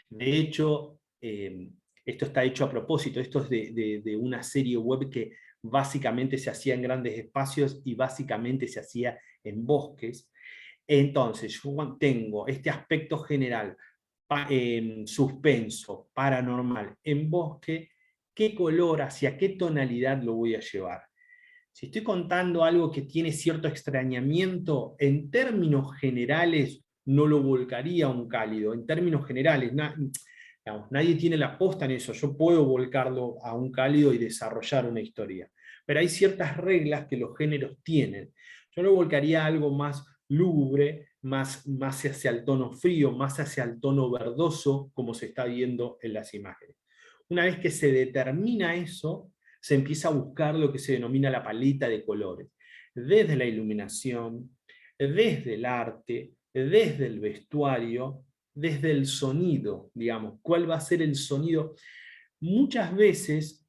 De hecho, esto está hecho a propósito, esto es de una serie web que básicamente se hacía en grandes espacios y básicamente se hacía en bosques. Entonces, yo tengo este aspecto general, suspenso, paranormal, en bosque, ¿qué color, hacia qué tonalidad lo voy a llevar? Si estoy contando algo que tiene cierto extrañamiento, en términos generales no lo volcaría a un cálido, en términos generales, digamos, nadie tiene la posta en eso, yo puedo volcarlo a un cálido y desarrollar una historia. Pero hay ciertas reglas que los géneros tienen. Yo lo volcaría a algo más lúgubre, más hacia el tono frío, más hacia el tono verdoso, como se está viendo en las imágenes. Una vez que se determina eso, se empieza a buscar lo que se denomina la paleta de colores. Desde la iluminación, desde el arte, desde el vestuario, desde el sonido, digamos, cuál va a ser el sonido. Muchas veces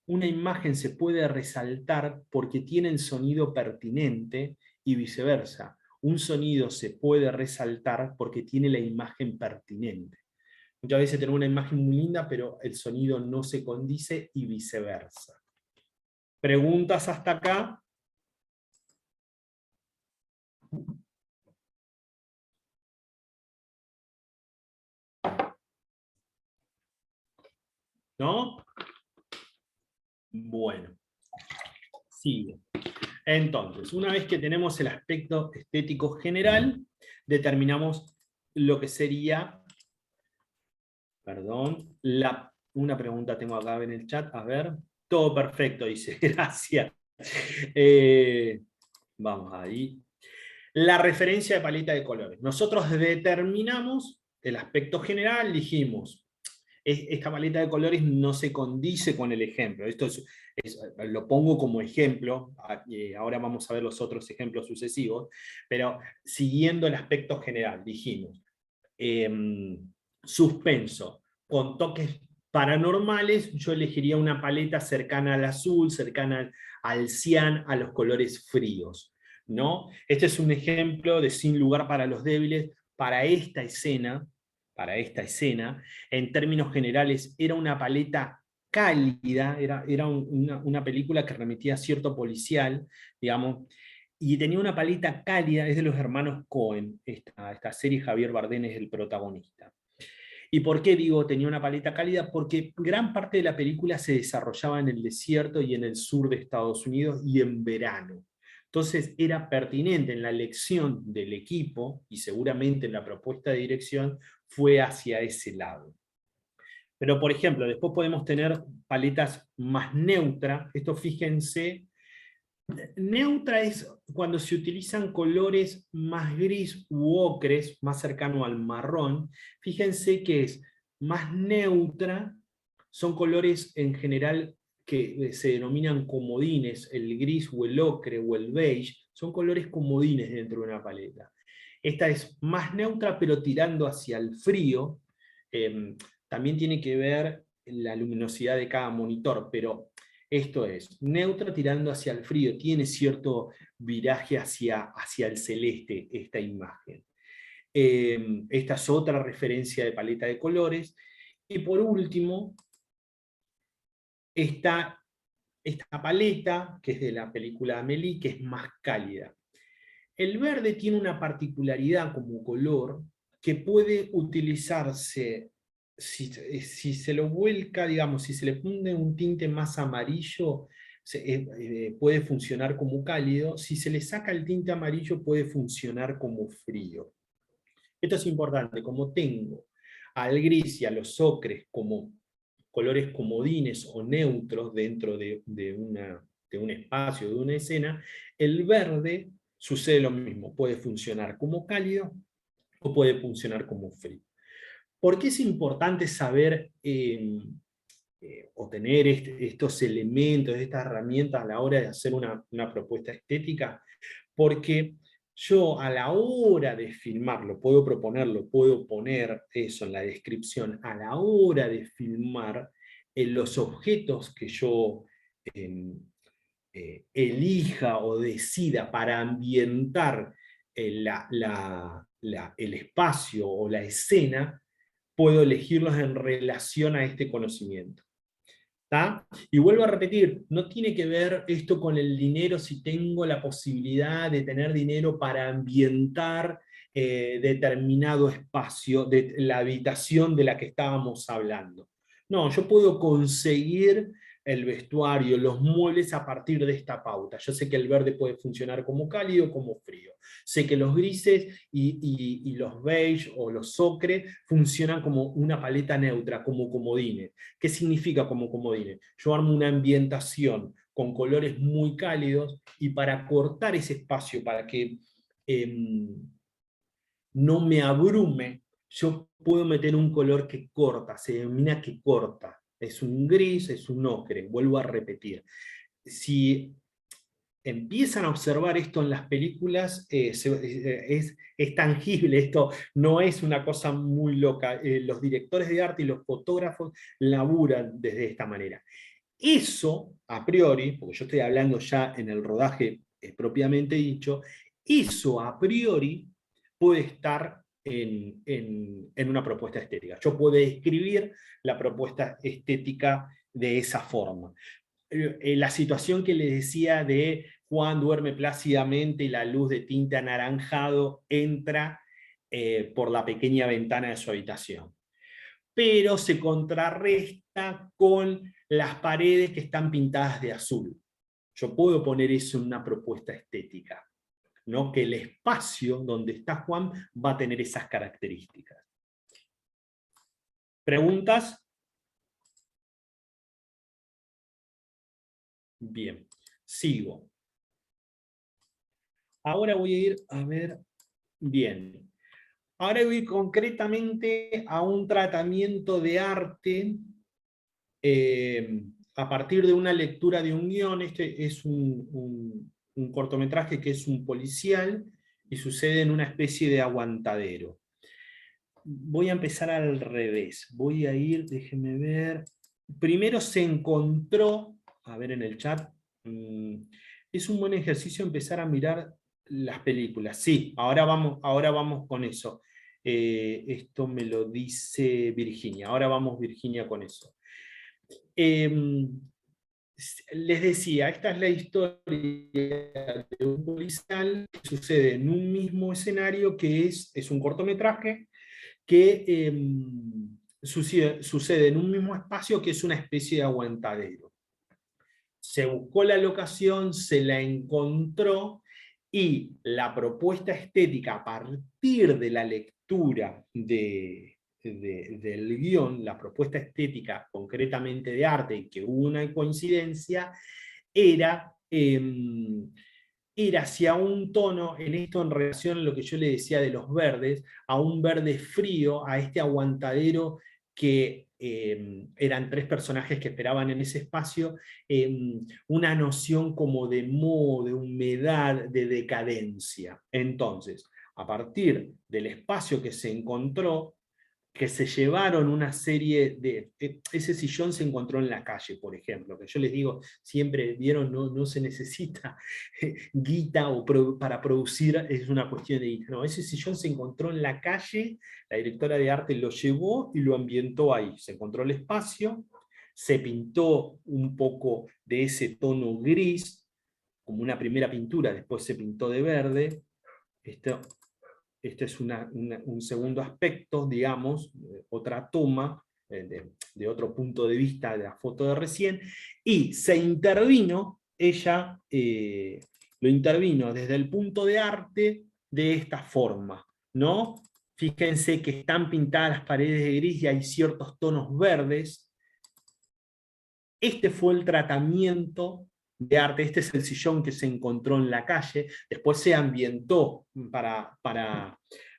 una imagen se puede resaltar porque tiene el sonido pertinente y viceversa. Un sonido se puede resaltar porque tiene la imagen pertinente. Muchas veces tenemos una imagen muy linda, pero el sonido no se condice y viceversa. ¿Preguntas hasta acá? ¿No? Bueno, sigue. Entonces, una vez que tenemos el aspecto estético general, determinamos lo que sería, perdón, una pregunta tengo acá en el chat, a ver, todo perfecto, dice, gracias. Vamos ahí. La referencia de paleta de colores. Nosotros determinamos el aspecto general, dijimos, esta paleta de colores no se condice con el ejemplo. Esto lo pongo como ejemplo, ahora vamos a ver los otros ejemplos sucesivos, pero siguiendo el aspecto general, dijimos, suspenso, con toques paranormales, yo elegiría una paleta cercana al azul, cercana al cian, a los colores fríos, ¿no? Este es un ejemplo de Sin lugar para los débiles. Para esta escena, en términos generales, era una paleta cálida, era una película que remitía a cierto policial, digamos, y tenía una paleta cálida, es de los hermanos Coen, esta serie. Javier Bardem es el protagonista. ¿Y por qué digo tenía una paleta cálida? Porque gran parte de la película se desarrollaba en el desierto y en el sur de Estados Unidos y en verano. Entonces era pertinente en la elección del equipo, y seguramente en la propuesta de dirección, fue hacia ese lado. Pero por ejemplo, después podemos tener paletas más neutras. Esto, fíjense, neutra es cuando se utilizan colores más gris u ocres, más cercano al marrón. Fíjense que es más neutra, son colores en general que se denominan comodines, el gris o el ocre o el beige, son colores comodines dentro de una paleta. Esta es más neutra pero tirando hacia el frío. También tiene que ver la luminosidad de cada monitor, pero esto es, neutra tirando hacia el frío, tiene cierto viraje hacia el celeste esta imagen. Esta es otra referencia de paleta de colores. Y por último, esta paleta, que es de la película Amélie, que es más cálida. El verde tiene una particularidad como color que puede utilizarse, si se lo vuelca, digamos, si se le pone un tinte más amarillo, puede funcionar como cálido. Si se le saca el tinte amarillo, puede funcionar como frío. Esto es importante, como tengo al gris y a los ocres como colores comodines o neutros dentro de un espacio, de una escena, el verde sucede lo mismo, puede funcionar como cálido o puede funcionar como frío. ¿Por qué es importante saber o tener estos elementos, estas herramientas a la hora de hacer una propuesta estética? Porque yo a la hora de filmarlo, puedo proponerlo, puedo poner eso en la descripción, a la hora de filmar, los objetos que yo elija o decida para ambientar el espacio o la escena, puedo elegirlos en relación a este conocimiento. ¿Tá? Y vuelvo a repetir, no tiene que ver esto con el dinero, si tengo la posibilidad de tener dinero para ambientar determinado espacio, de la habitación de la que estábamos hablando. No, yo puedo conseguir el vestuario, los muebles a partir de esta pauta. Yo sé que el verde puede funcionar como cálido o como frío. Sé que los grises y los beige o los ocre funcionan como una paleta neutra, como comodines. ¿Qué significa como comodines? Yo armo una ambientación con colores muy cálidos y para cortar ese espacio, para que no me abrume, yo puedo meter un color que corta, se denomina que corta. Es un gris, es un ocre, vuelvo a repetir. Si empiezan a observar esto en las películas, es tangible, esto no es una cosa muy loca. Los directores de arte y los fotógrafos laburan desde esta manera. Eso, a priori, porque yo estoy hablando ya en el rodaje propiamente dicho, eso a priori puede estar en una propuesta estética. Yo puedo escribir la propuesta estética de esa forma. La situación que les decía de Juan duerme plácidamente y la luz de tinte anaranjado entra por la pequeña ventana de su habitación. Pero se contrarresta con las paredes que están pintadas de azul. Yo puedo poner eso en una propuesta estética, ¿no? Que el espacio donde está Juan va a tener esas características. ¿Preguntas? Bien, sigo. Ahora voy a ir a ver, bien. Ahora voy concretamente a un tratamiento de arte a partir de una lectura de un guión. Este es un cortometraje que es un policial y sucede en una especie de aguantadero. Voy a empezar al revés. Voy a ir, déjenme ver. Primero se encontró, a ver en el chat, es un buen ejercicio empezar a mirar las películas. Sí, ahora vamos con eso. Esto me lo dice Virginia. Ahora vamos, Virginia, con eso. Les decía, esta es la historia de un policial que sucede en un mismo escenario, que es un cortometraje, que sucede en un mismo espacio, que es una especie de aguantadero. Se buscó la locación, se la encontró, y la propuesta estética a partir de la lectura del guión, la propuesta estética concretamente de arte, y que hubo una coincidencia, era hacia un tono, en esto en relación a lo que yo le decía de los verdes, a un verde frío, a este aguantadero que eran 3 personajes que esperaban en ese espacio, una noción como de moho, de humedad, de decadencia. Entonces, a partir del espacio que se encontró, que se llevaron una serie de... Ese sillón se encontró en la calle, por ejemplo, que yo les digo, siempre, vieron, no se necesita guita para producir, es una cuestión de guita. No, ese sillón se encontró en la calle, la directora de arte lo llevó y lo ambientó ahí. Se encontró el espacio, se pintó un poco de ese tono gris, como una primera pintura, después se pintó de verde. Este es un segundo aspecto, digamos, otra toma, de otro punto de vista de la foto de recién, y se intervino, ella lo intervino desde el punto de arte de esta forma, ¿no? Fíjense que están pintadas las paredes de gris y hay ciertos tonos verdes. Este fue el tratamiento de arte. Este es el sillón que se encontró en la calle, después se ambientó para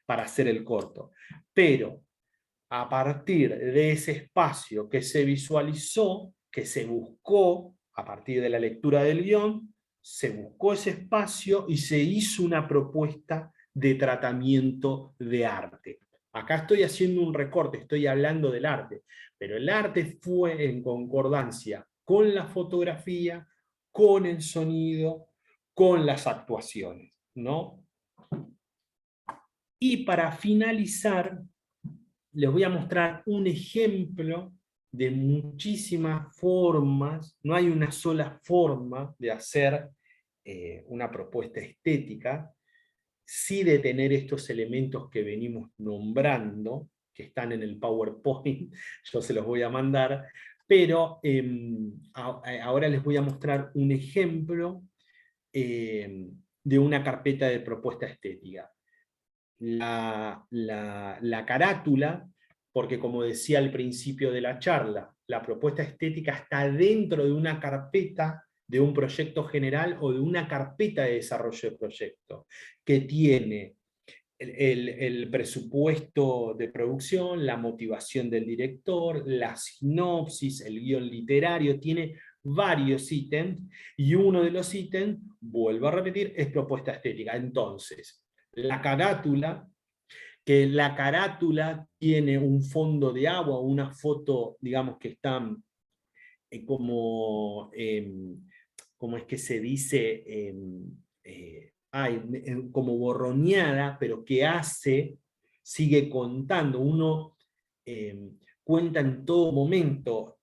hacer el corto. Pero a partir de ese espacio que se visualizó, que se buscó, a partir de la lectura del guión, se buscó ese espacio y se hizo una propuesta de tratamiento de arte. Acá estoy haciendo un recorte, estoy hablando del arte, pero el arte fue en concordancia con la fotografía, con el sonido, con las actuaciones, ¿no? Y para finalizar, les voy a mostrar un ejemplo de muchísimas formas. No hay una sola forma de hacer una propuesta estética, sí de tener estos elementos que venimos nombrando, que están en el PowerPoint, yo se los voy a mandar, pero ahora les voy a mostrar un ejemplo de una carpeta de propuesta estética. La carátula, porque como decía al principio de la charla, la propuesta estética está dentro de una carpeta de un proyecto general o de una carpeta de desarrollo de proyecto, que tiene el presupuesto de producción, la motivación del director, la sinopsis, el guión literario, tiene varios ítems, y uno de los ítems, vuelvo a repetir, es propuesta estética. Entonces, la carátula, que la carátula tiene un fondo de agua, una foto, digamos, que está como, ¿cómo es que se dice? Como borroneada, pero que sigue contando. Uno cuenta en todo momento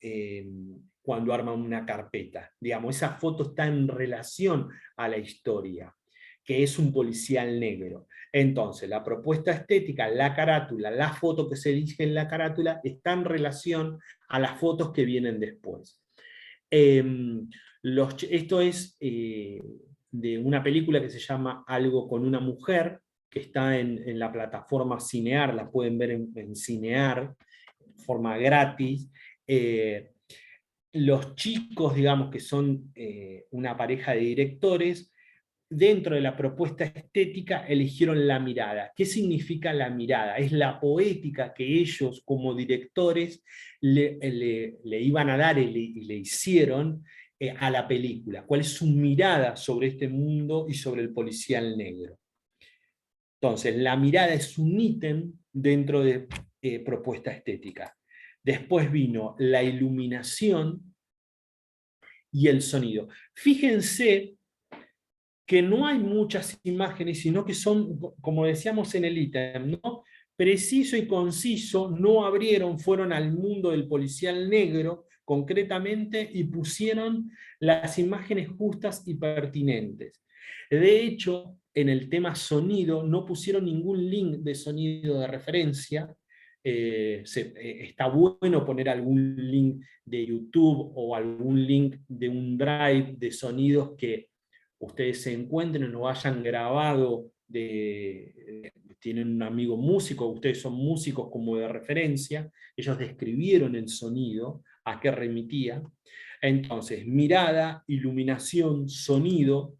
cuando arma una carpeta. Digamos, esa foto está en relación a la historia, que es un policial negro. Entonces, la propuesta estética, la carátula, la foto que se dirige en la carátula, está en relación a las fotos que vienen después. Esto es de una película que se llama Algo con una mujer, que está en la plataforma Cinear, la pueden ver en Cinear, de forma gratis. Los chicos, digamos, que son una pareja de directores, dentro de la propuesta estética eligieron la mirada. ¿Qué significa la mirada? Es la poética que ellos como directores le iban a dar y le hicieron a la película. ¿Cuál es su mirada sobre este mundo y sobre el policial negro? Entonces, la mirada es un ítem dentro de propuesta estética. Después vino la iluminación y el sonido. Fíjense que no hay muchas imágenes, sino que son, como decíamos en el ítem, ¿no? Preciso y conciso, no abrieron, fueron al mundo del policial negro, concretamente, y pusieron las imágenes justas y pertinentes. De hecho, en el tema sonido, no pusieron ningún link de sonido de referencia. Está bueno poner algún link de YouTube o algún link de un drive de sonidos que ustedes se encuentren o hayan grabado, tienen un amigo músico, ustedes son músicos como de referencia, ellos describieron el sonido, a qué remitía. Entonces, mirada, iluminación, sonido,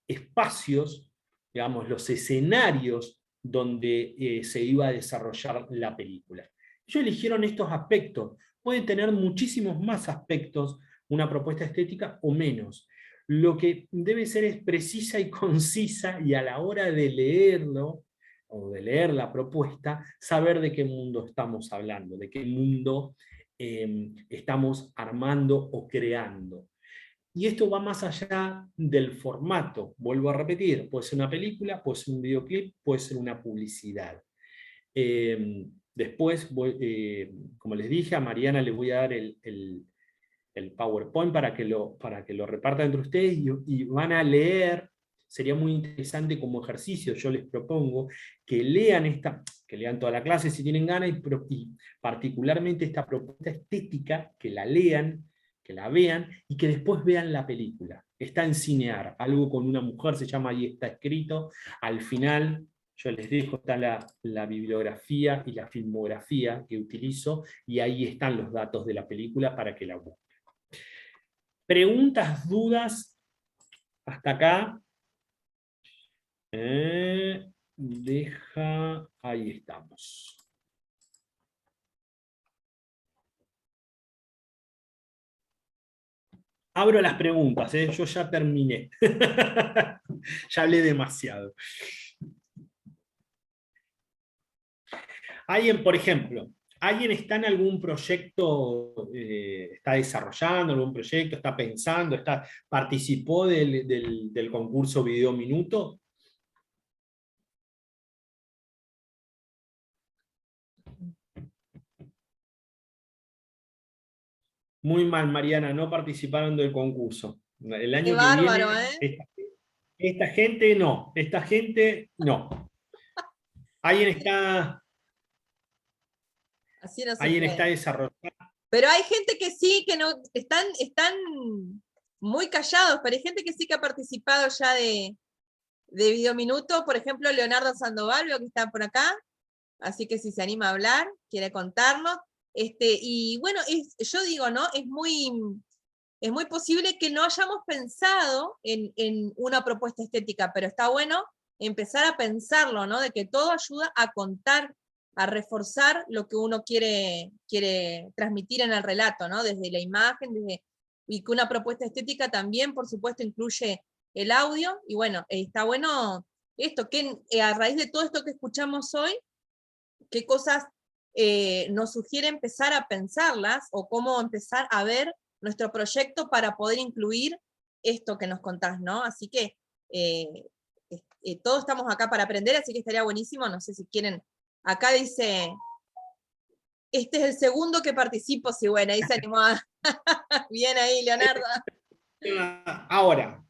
espacios, digamos, los escenarios donde se iba a desarrollar la película. Ellos eligieron estos aspectos. Pueden tener muchísimos más aspectos una propuesta estética o menos. Lo que debe ser es precisa y concisa, y a la hora de leerlo, o de leer la propuesta, saber de qué mundo estamos hablando, de qué mundo estamos armando o creando. Y esto va más allá del formato, vuelvo a repetir, puede ser una película, puede ser un videoclip, puede ser una publicidad. Después, como les dije, a Mariana le voy a dar el PowerPoint para que lo repartan entre ustedes y van a leer. Sería muy interesante como ejercicio, yo les propongo que lean toda la clase si tienen ganas, y particularmente esta propuesta estética, que la lean, que la vean, y que después vean la película. Está en Cinear, algo con una mujer, se llama Ahí está escrito. Al final, yo les dejo, está la bibliografía y la filmografía que utilizo, y ahí están los datos de la película para que la busquen. ¿Preguntas, dudas hasta acá? Ahí estamos. Abro las preguntas, yo ya terminé. Ya hablé demasiado. Alguien, por ejemplo, ¿alguien está en algún proyecto, está desarrollando algún proyecto, está pensando, participó del concurso Video Minuto? Muy mal, Mariana, no participaron del concurso. El año Qué que bárbaro, viene, esta gente no. ¿Alguien está, así no se alguien puede. está desarrollando? Pero hay gente que sí, que no, están muy callados, pero hay gente que sí que ha participado ya de Videominuto, por ejemplo, Leonardo Sandoval, veo que está por acá, así que si se anima a hablar, quiere contarnos. Y bueno, yo digo, ¿no? Es muy posible que no hayamos pensado en una propuesta estética, pero está bueno empezar a pensarlo, ¿no? De que todo ayuda a contar, a reforzar lo que uno quiere transmitir en el relato, ¿no? Desde la imagen, y que una propuesta estética también, por supuesto, incluye el audio, y bueno, está bueno esto, que a raíz de todo esto que escuchamos hoy, qué cosas nos sugiere empezar a pensarlas, o cómo empezar a ver nuestro proyecto para poder incluir esto que nos contás, ¿no? Así que todos estamos acá para aprender, así que estaría buenísimo, no sé si quieren, acá dice, este es el segundo que participo, sí, bueno, ahí se animó bien ahí, Leonardo. Ahora,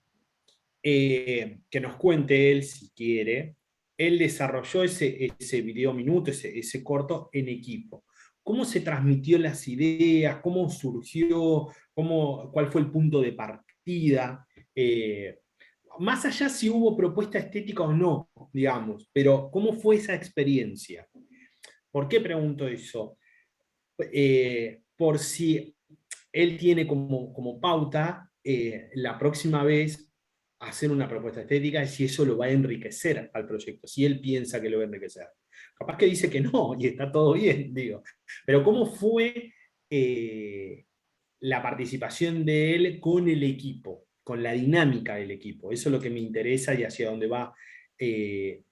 que nos cuente él si quiere. Él desarrolló ese video minuto, ese corto en equipo. ¿Cómo se transmitió las ideas? ¿Cómo surgió? ¿Cuál fue el punto de partida? Más allá si hubo propuesta estética o no, digamos, pero ¿cómo fue esa experiencia? ¿Por qué pregunto eso? Por si él tiene como pauta la próxima vez hacer una propuesta estética si eso lo va a enriquecer al proyecto, si él piensa que lo va a enriquecer. Capaz que dice que no, y está todo bien, digo. Pero ¿cómo fue la participación de él con el equipo, con la dinámica del equipo? Eso es lo que me interesa y hacia dónde va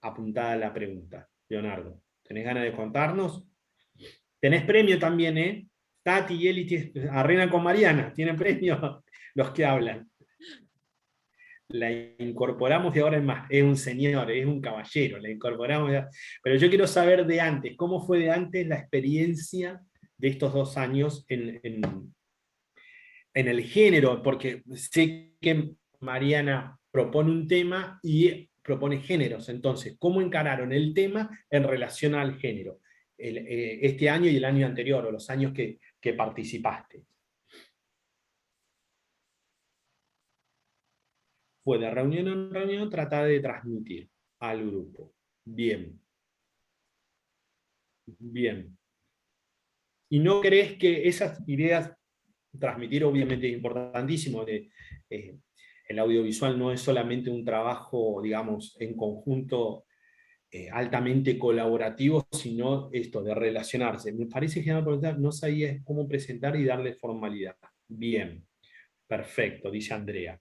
apuntada la pregunta. Leonardo, ¿tenés ganas de contarnos? Tenés premio también, ¿eh? Tati y Eli arreglan con Mariana, tienen premio los que hablan. La incorporamos y ahora es un señor, es un caballero, la incorporamos. Pero yo quiero saber de antes, ¿cómo fue de antes la experiencia de estos 2 años en el género? Porque sé que Mariana propone un tema y propone géneros, entonces, ¿cómo encararon el tema en relación al género? Este año y el año anterior, o los años que participaste. Fue de reunión en reunión tratar de transmitir al grupo. Bien. Bien. ¿Y no crees que esas ideas, transmitir obviamente es importantísimo, el audiovisual no es solamente un trabajo, digamos, en conjunto altamente colaborativo, sino esto de relacionarse? Me parece que no sabía cómo presentar y darle formalidad. Bien. Perfecto, dice Andrea.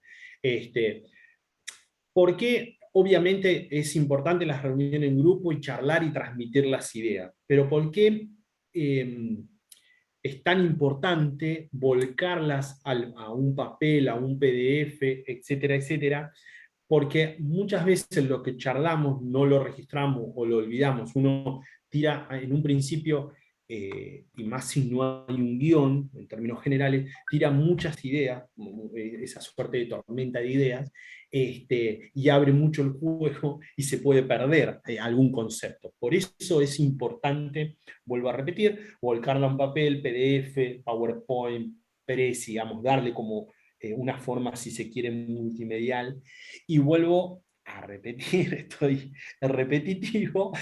Porque obviamente es importante las reuniones en grupo y charlar y transmitir las ideas, pero ¿por qué es tan importante volcarlas a un papel, a un PDF, etcétera, etcétera? Porque muchas veces lo que charlamos no lo registramos o lo olvidamos. Uno tira en un principio, y más si no hay un guión, en términos generales, tira muchas ideas, esa suerte de tormenta de ideas, y abre mucho el juego y se puede perder algún concepto. Por eso es importante, vuelvo a repetir, volcarla a un papel, PDF, PowerPoint, Prezi, digamos, darle como una forma, si se quiere, multimedial. Y vuelvo a repetir, estoy repetitivo,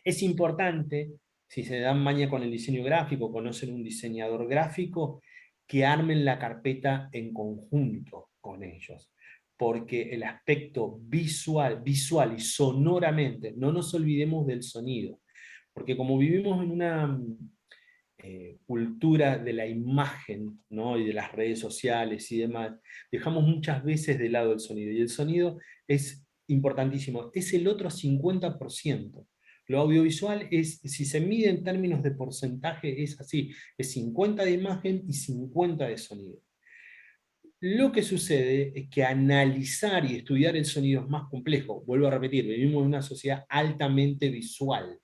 es importante, si se dan maña con el diseño gráfico, conocen un diseñador gráfico, que armen la carpeta en conjunto con ellos. Porque el aspecto visual y sonoramente, no nos olvidemos del sonido. Porque como vivimos en una cultura de la imagen, ¿no? Y de las redes sociales y demás, dejamos muchas veces de lado el sonido. Y el sonido es importantísimo, es el otro 50%. Lo audiovisual es, si se mide en términos de porcentaje, es así, es 50 de imagen y 50 de sonido. Lo que sucede es que analizar y estudiar el sonido es más complejo. Vuelvo a repetir, vivimos en una sociedad altamente visual,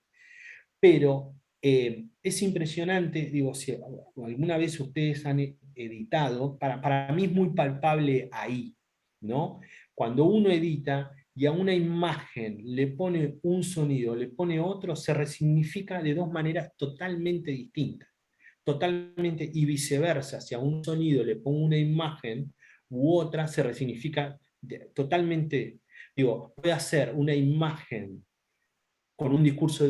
pero es impresionante, digo, si alguna vez ustedes han editado, para mí es muy palpable ahí, ¿no? Cuando uno edita y a una imagen le pone un sonido, le pone otro, se resignifica de 2 maneras totalmente distintas. Totalmente, y viceversa, si a un sonido le pongo una imagen u otra, se resignifica totalmente. Digo, puede hacer una imagen con un discurso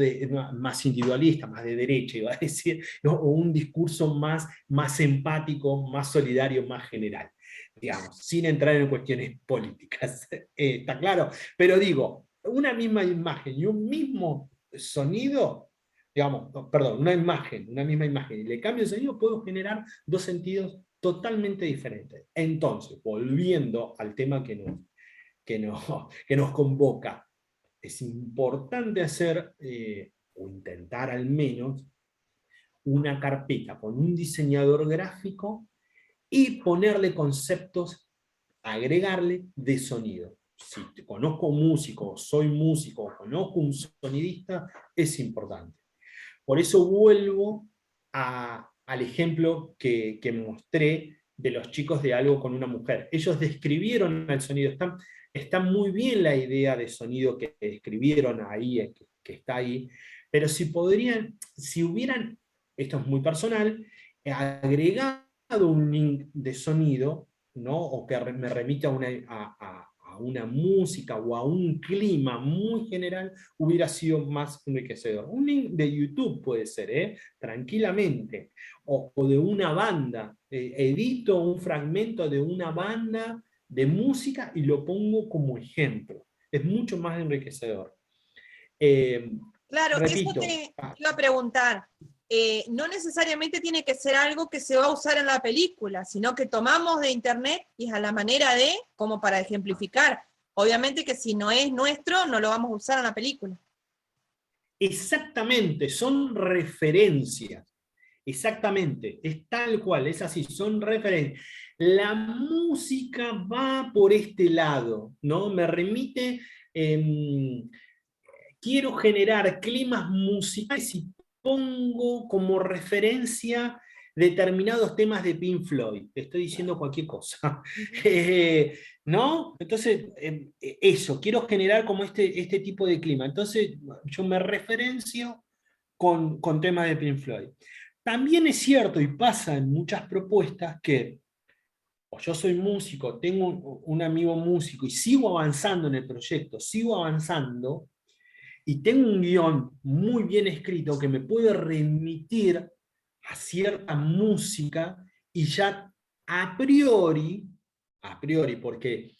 más individualista, más de derecha, iba a decir, ¿no? O un discurso más empático, más solidario, más general, digamos, sin entrar en cuestiones políticas. ¿Está claro? Pero digo, una misma imagen y un mismo sonido, digamos, perdón, una misma imagen, y le cambio el sonido, puedo generar 2 sentidos totalmente diferentes. Entonces, volviendo al tema que nos convoca, es importante hacer, o intentar al menos, una carpeta con un diseñador gráfico y ponerle conceptos, agregarle de sonido. Si conozco músico, soy músico, conozco un sonidista, es importante. Por eso vuelvo al ejemplo que mostré de los chicos de Algo con una mujer. Ellos describieron el sonido, está muy bien la idea de sonido que describieron ahí, que está ahí, pero si hubieran, esto es muy personal, agregado un link de sonido, ¿no? O que me remita a una música o a un clima muy general, hubiera sido más enriquecedor. Un link de YouTube puede ser, tranquilamente, o de una banda. Edito un fragmento de una banda de música y lo pongo como ejemplo. Es mucho más enriquecedor. Claro, Repito, eso te iba a preguntar. No necesariamente tiene que ser algo que se va a usar en la película, sino que tomamos de internet y es a la manera de, como para ejemplificar. Obviamente que si no es nuestro, no lo vamos a usar en la película. exactamente, son referencias. Exactamente, es tal cual, es así, son referencias. La música va por este lado, ¿no? Me remite, quiero generar climas musicales y pongo como referencia determinados temas de Pink Floyd. Te estoy diciendo cualquier cosa. ¿No? Entonces, eso, quiero generar como este tipo de clima. Entonces, yo me referencio con temas de Pink Floyd. También es cierto, y pasa en muchas propuestas, que o yo soy músico, tengo un amigo músico y sigo avanzando en el proyecto, sigo avanzando, y tengo un guión muy bien escrito que me puede remitir a cierta música y ya a priori porque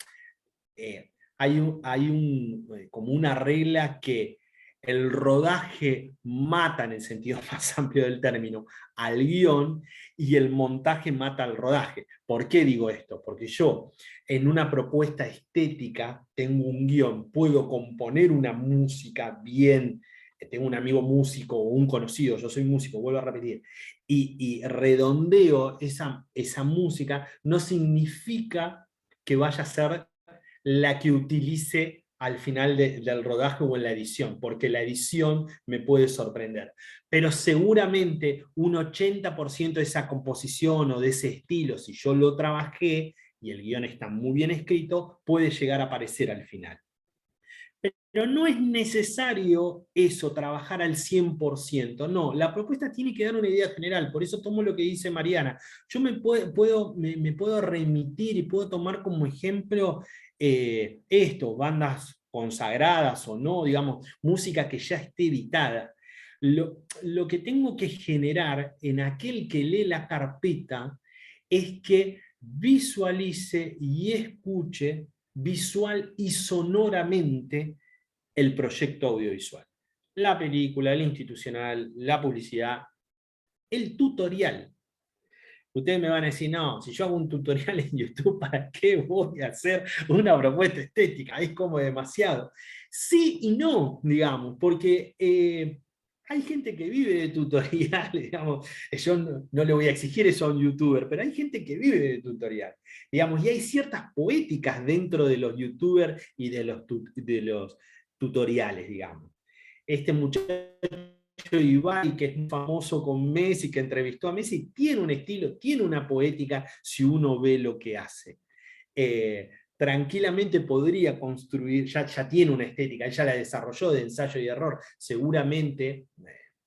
como una regla que el rodaje mata, en el sentido más amplio del término, al guión, y el montaje mata al rodaje. ¿Por qué digo esto? Porque yo, en una propuesta estética, tengo un guión, puedo componer una música bien, tengo un amigo músico o un conocido, yo soy músico, vuelvo a repetir, y redondeo esa música, no significa que vaya a ser la que utilice al final del rodaje o en la edición, porque la edición me puede sorprender. Pero seguramente un 80% de esa composición o de ese estilo, si yo lo trabajé y el guión está muy bien escrito, puede llegar a aparecer al final. Pero no es necesario eso, trabajar al 100%. No, la propuesta tiene que dar una idea general. Por eso tomo lo que dice Mariana. Yo me puedo remitir y puedo tomar como ejemplo esto, bandas consagradas o no, digamos, música que ya esté editada. Lo que tengo que generar en aquel que lee la carpeta es que visualice y escuche visual y sonoramente el proyecto audiovisual. La película, el institucional, la publicidad, el tutorial. Ustedes me van a decir, no, si yo hago un tutorial en YouTube, ¿para qué voy a hacer una propuesta estética? Es como demasiado. Sí y no, digamos, porque hay gente que vive de tutoriales, digamos. Yo no le voy a exigir eso a un youtuber, pero hay gente que vive de tutorial, digamos, y hay ciertas poéticas dentro de los youtubers y de los tutoriales, digamos. Este muchacho Ibai, que es muy famoso con Messi, que entrevistó a Messi, tiene un estilo, tiene una poética si uno ve lo que hace. Tranquilamente podría construir, ya tiene una estética, él ya la desarrolló de ensayo y error, seguramente,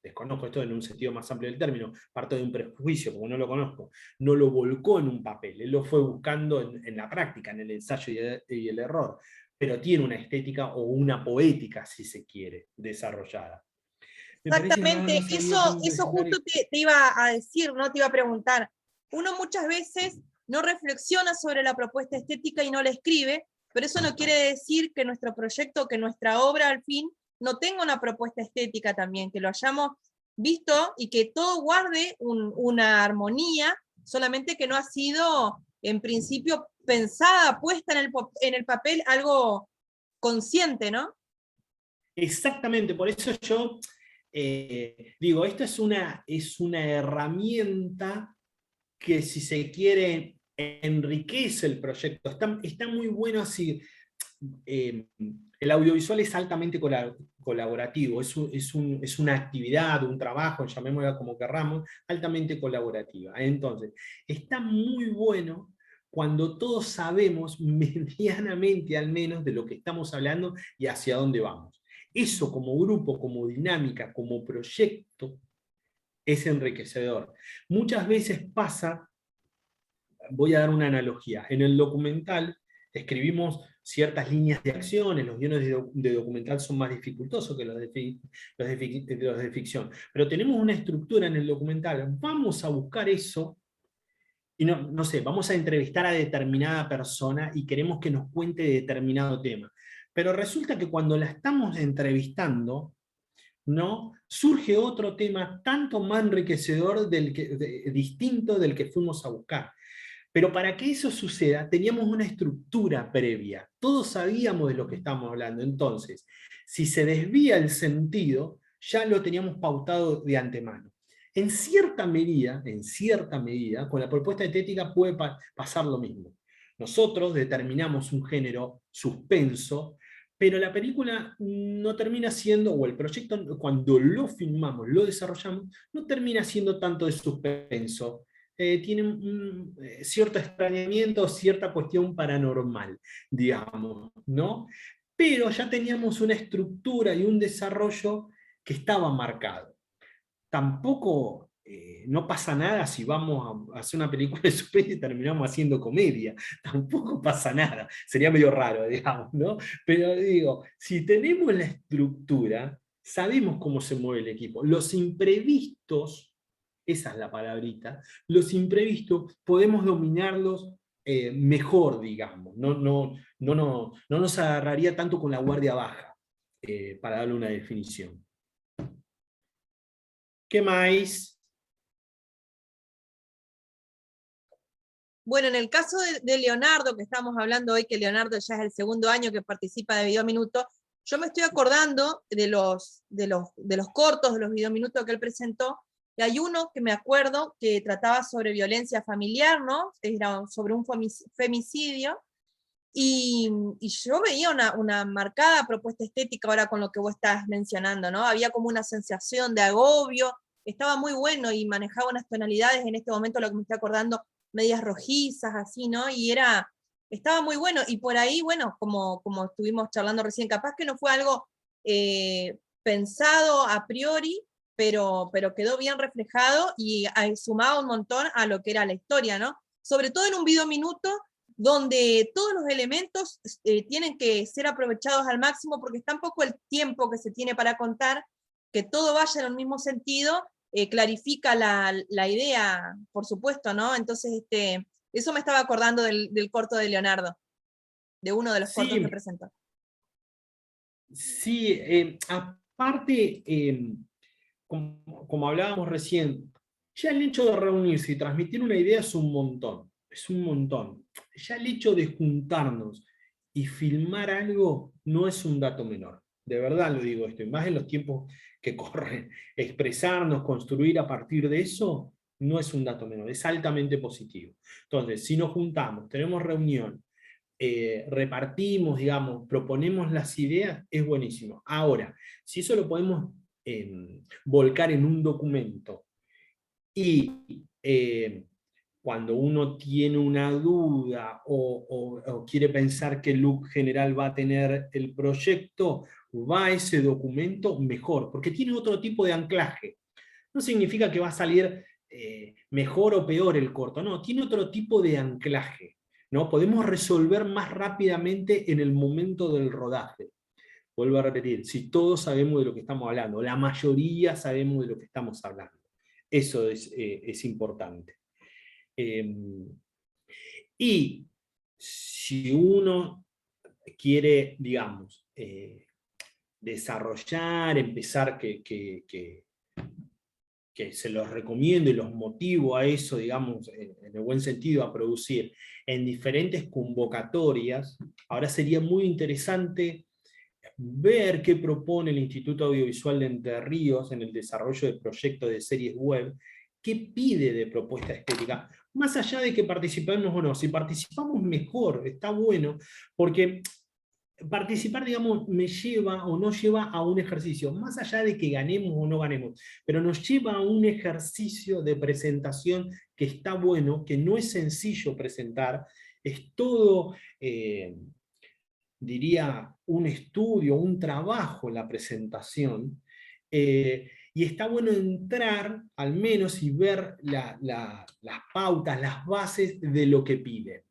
desconozco esto en un sentido más amplio del término, parto de un prejuicio, como no lo conozco, no lo volcó en un papel, él lo fue buscando en la práctica, en el ensayo y el error, pero tiene una estética o una poética, si se quiere, desarrollada. Exactamente, eso justo te iba a decir, ¿no? Te iba a preguntar. Uno muchas veces no reflexiona sobre la propuesta estética y no la escribe, pero eso no quiere decir que nuestro proyecto, que nuestra obra al fin, no tenga una propuesta estética también, que lo hayamos visto y que todo guarde una armonía, solamente que no ha sido en principio pensada, puesta en el papel algo consciente, ¿no? Exactamente, por eso yo digo, esto es una herramienta que, si se quiere, enriquece el proyecto. Está muy bueno así. El audiovisual es altamente colaborativo, es una actividad, un trabajo, llamémosla como querramos, altamente colaborativa. Entonces, está muy bueno cuando todos sabemos medianamente al menos de lo que estamos hablando y hacia dónde vamos. Eso como grupo, como dinámica, como proyecto, es enriquecedor. Muchas veces pasa, voy a dar una analogía, en el documental escribimos ciertas líneas de acciones, los guiones de documental son más dificultosos que los de ficción, pero tenemos una estructura en el documental, vamos a buscar eso y no sé, vamos a entrevistar a determinada persona y queremos que nos cuente de determinado tema. Pero resulta que cuando la estamos entrevistando, ¿no? Surge otro tema tanto más enriquecedor, distinto del que fuimos a buscar. Pero para que eso suceda, teníamos una estructura previa. Todos sabíamos de lo que estábamos hablando. Entonces, si se desvía el sentido, ya lo teníamos pautado de antemano. En cierta medida, con la propuesta estética puede pasar lo mismo. Nosotros determinamos un género suspenso, pero la película no termina siendo, o el proyecto, cuando lo filmamos, lo desarrollamos, no termina siendo tanto de suspenso. Tiene un cierto extrañamiento, cierta cuestión paranormal, digamos, ¿no? Pero ya teníamos una estructura y un desarrollo que estaba marcado. Tampoco no pasa nada si vamos a hacer una película de suspense y terminamos haciendo comedia. Tampoco pasa nada. Sería medio raro, digamos, ¿no? Pero digo, si tenemos la estructura, sabemos cómo se mueve el equipo. Los imprevistos, esa es la palabrita, los imprevistos podemos dominarlos mejor, digamos. No nos agarraría tanto con la guardia baja, para darle una definición. ¿Qué más? Bueno, en el caso de Leonardo, que estamos hablando hoy, que Leonardo ya es el segundo año que participa de Videominuto, yo me estoy acordando de los cortos, de los Videominutos que él presentó, y hay uno que me acuerdo que trataba sobre violencia familiar, ¿no? Era sobre un femicidio, y yo veía una marcada propuesta estética ahora con lo que vos estás mencionando, ¿no? Había como una sensación de agobio, estaba muy bueno y manejaba unas tonalidades, en este momento lo que me estoy acordando, medias rojizas, así, ¿no? Y estaba muy bueno, y por ahí, bueno, como estuvimos charlando recién, capaz que no fue algo pensado a priori, pero quedó bien reflejado y sumaba un montón a lo que era la historia, ¿no? Sobre todo en un Videominuto, donde todos los elementos tienen que ser aprovechados al máximo, porque es tan poco el tiempo que se tiene para contar, que todo vaya en el mismo sentido, clarifica la idea, por supuesto, ¿no? Entonces, eso me estaba acordando del corto de Leonardo, de uno de los cortos que presentó. Sí, aparte, como hablábamos recién, ya el hecho de reunirse y transmitir una idea es un montón. Es un montón. Ya el hecho de juntarnos y filmar algo no es un dato menor. De verdad lo digo esto, y más en los tiempos que corren. Expresarnos, construir a partir de eso, no es un dato menor, es altamente positivo. Entonces, si nos juntamos, tenemos reunión, repartimos, digamos, proponemos las ideas, es buenísimo. Ahora, si eso lo podemos volcar en un documento, y cuando uno tiene una duda o quiere pensar qué look general va a tener el proyecto, va a ese documento mejor, porque tiene otro tipo de anclaje. No significa que va a salir mejor o peor el corto, no, tiene otro tipo de anclaje, ¿no? Podemos resolver más rápidamente en el momento del rodaje. Vuelvo a repetir, si todos sabemos de lo que estamos hablando, la mayoría sabemos de lo que estamos hablando. Eso es importante. Y si uno quiere, digamos, desarrollar, empezar, que se los recomiendo y los motivo a eso, digamos, en el buen sentido, a producir en diferentes convocatorias, ahora sería muy interesante ver qué propone el Instituto Audiovisual de Entre Ríos en el desarrollo de proyectos de series web, qué pide de propuesta estética, más allá de que participemos o no. Si participamos mejor, está bueno, porque participar, digamos, me lleva o no lleva a un ejercicio, más allá de que ganemos o no ganemos, pero nos lleva a un ejercicio de presentación que está bueno, que no es sencillo presentar, es todo, diría, un estudio, un trabajo la presentación, y está bueno entrar, al menos, y ver las pautas, las bases de lo que piden.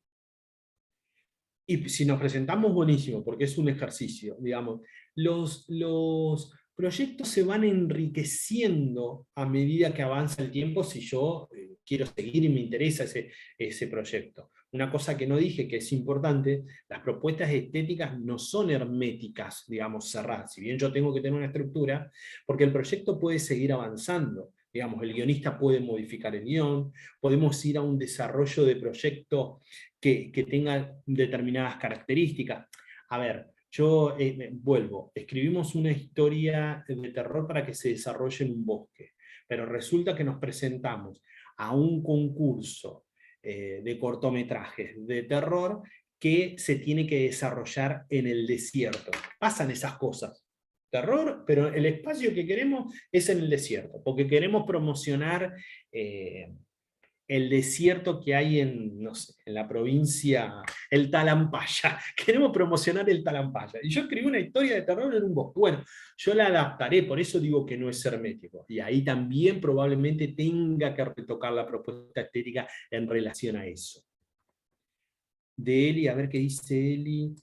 Y si nos presentamos, buenísimo, porque es un ejercicio, digamos. Los proyectos se van enriqueciendo a medida que avanza el tiempo si yo quiero seguir y me interesa ese proyecto. Una cosa que no dije que es importante, las propuestas estéticas no son herméticas, digamos, cerradas. Si bien yo tengo que tener una estructura, porque el proyecto puede seguir avanzando. Digamos, el guionista puede modificar el guión, podemos ir a un desarrollo de proyecto que tenga determinadas características. A ver, yo vuelvo, escribimos una historia de terror para que se desarrolle en un bosque, pero resulta que nos presentamos a un concurso de cortometrajes de terror que se tiene que desarrollar en el desierto. Pasan esas cosas. Terror, pero el espacio que queremos es en el desierto, porque queremos promocionar el desierto que hay en, no sé, en la provincia, el Talampaya. Queremos promocionar el Talampaya. Y yo escribí una historia de terror en un bosque. Bueno, yo la adaptaré, por eso digo que no es hermético. Y ahí también probablemente tenga que retocar la propuesta estética en relación a eso. De Eli, a ver qué dice Eli.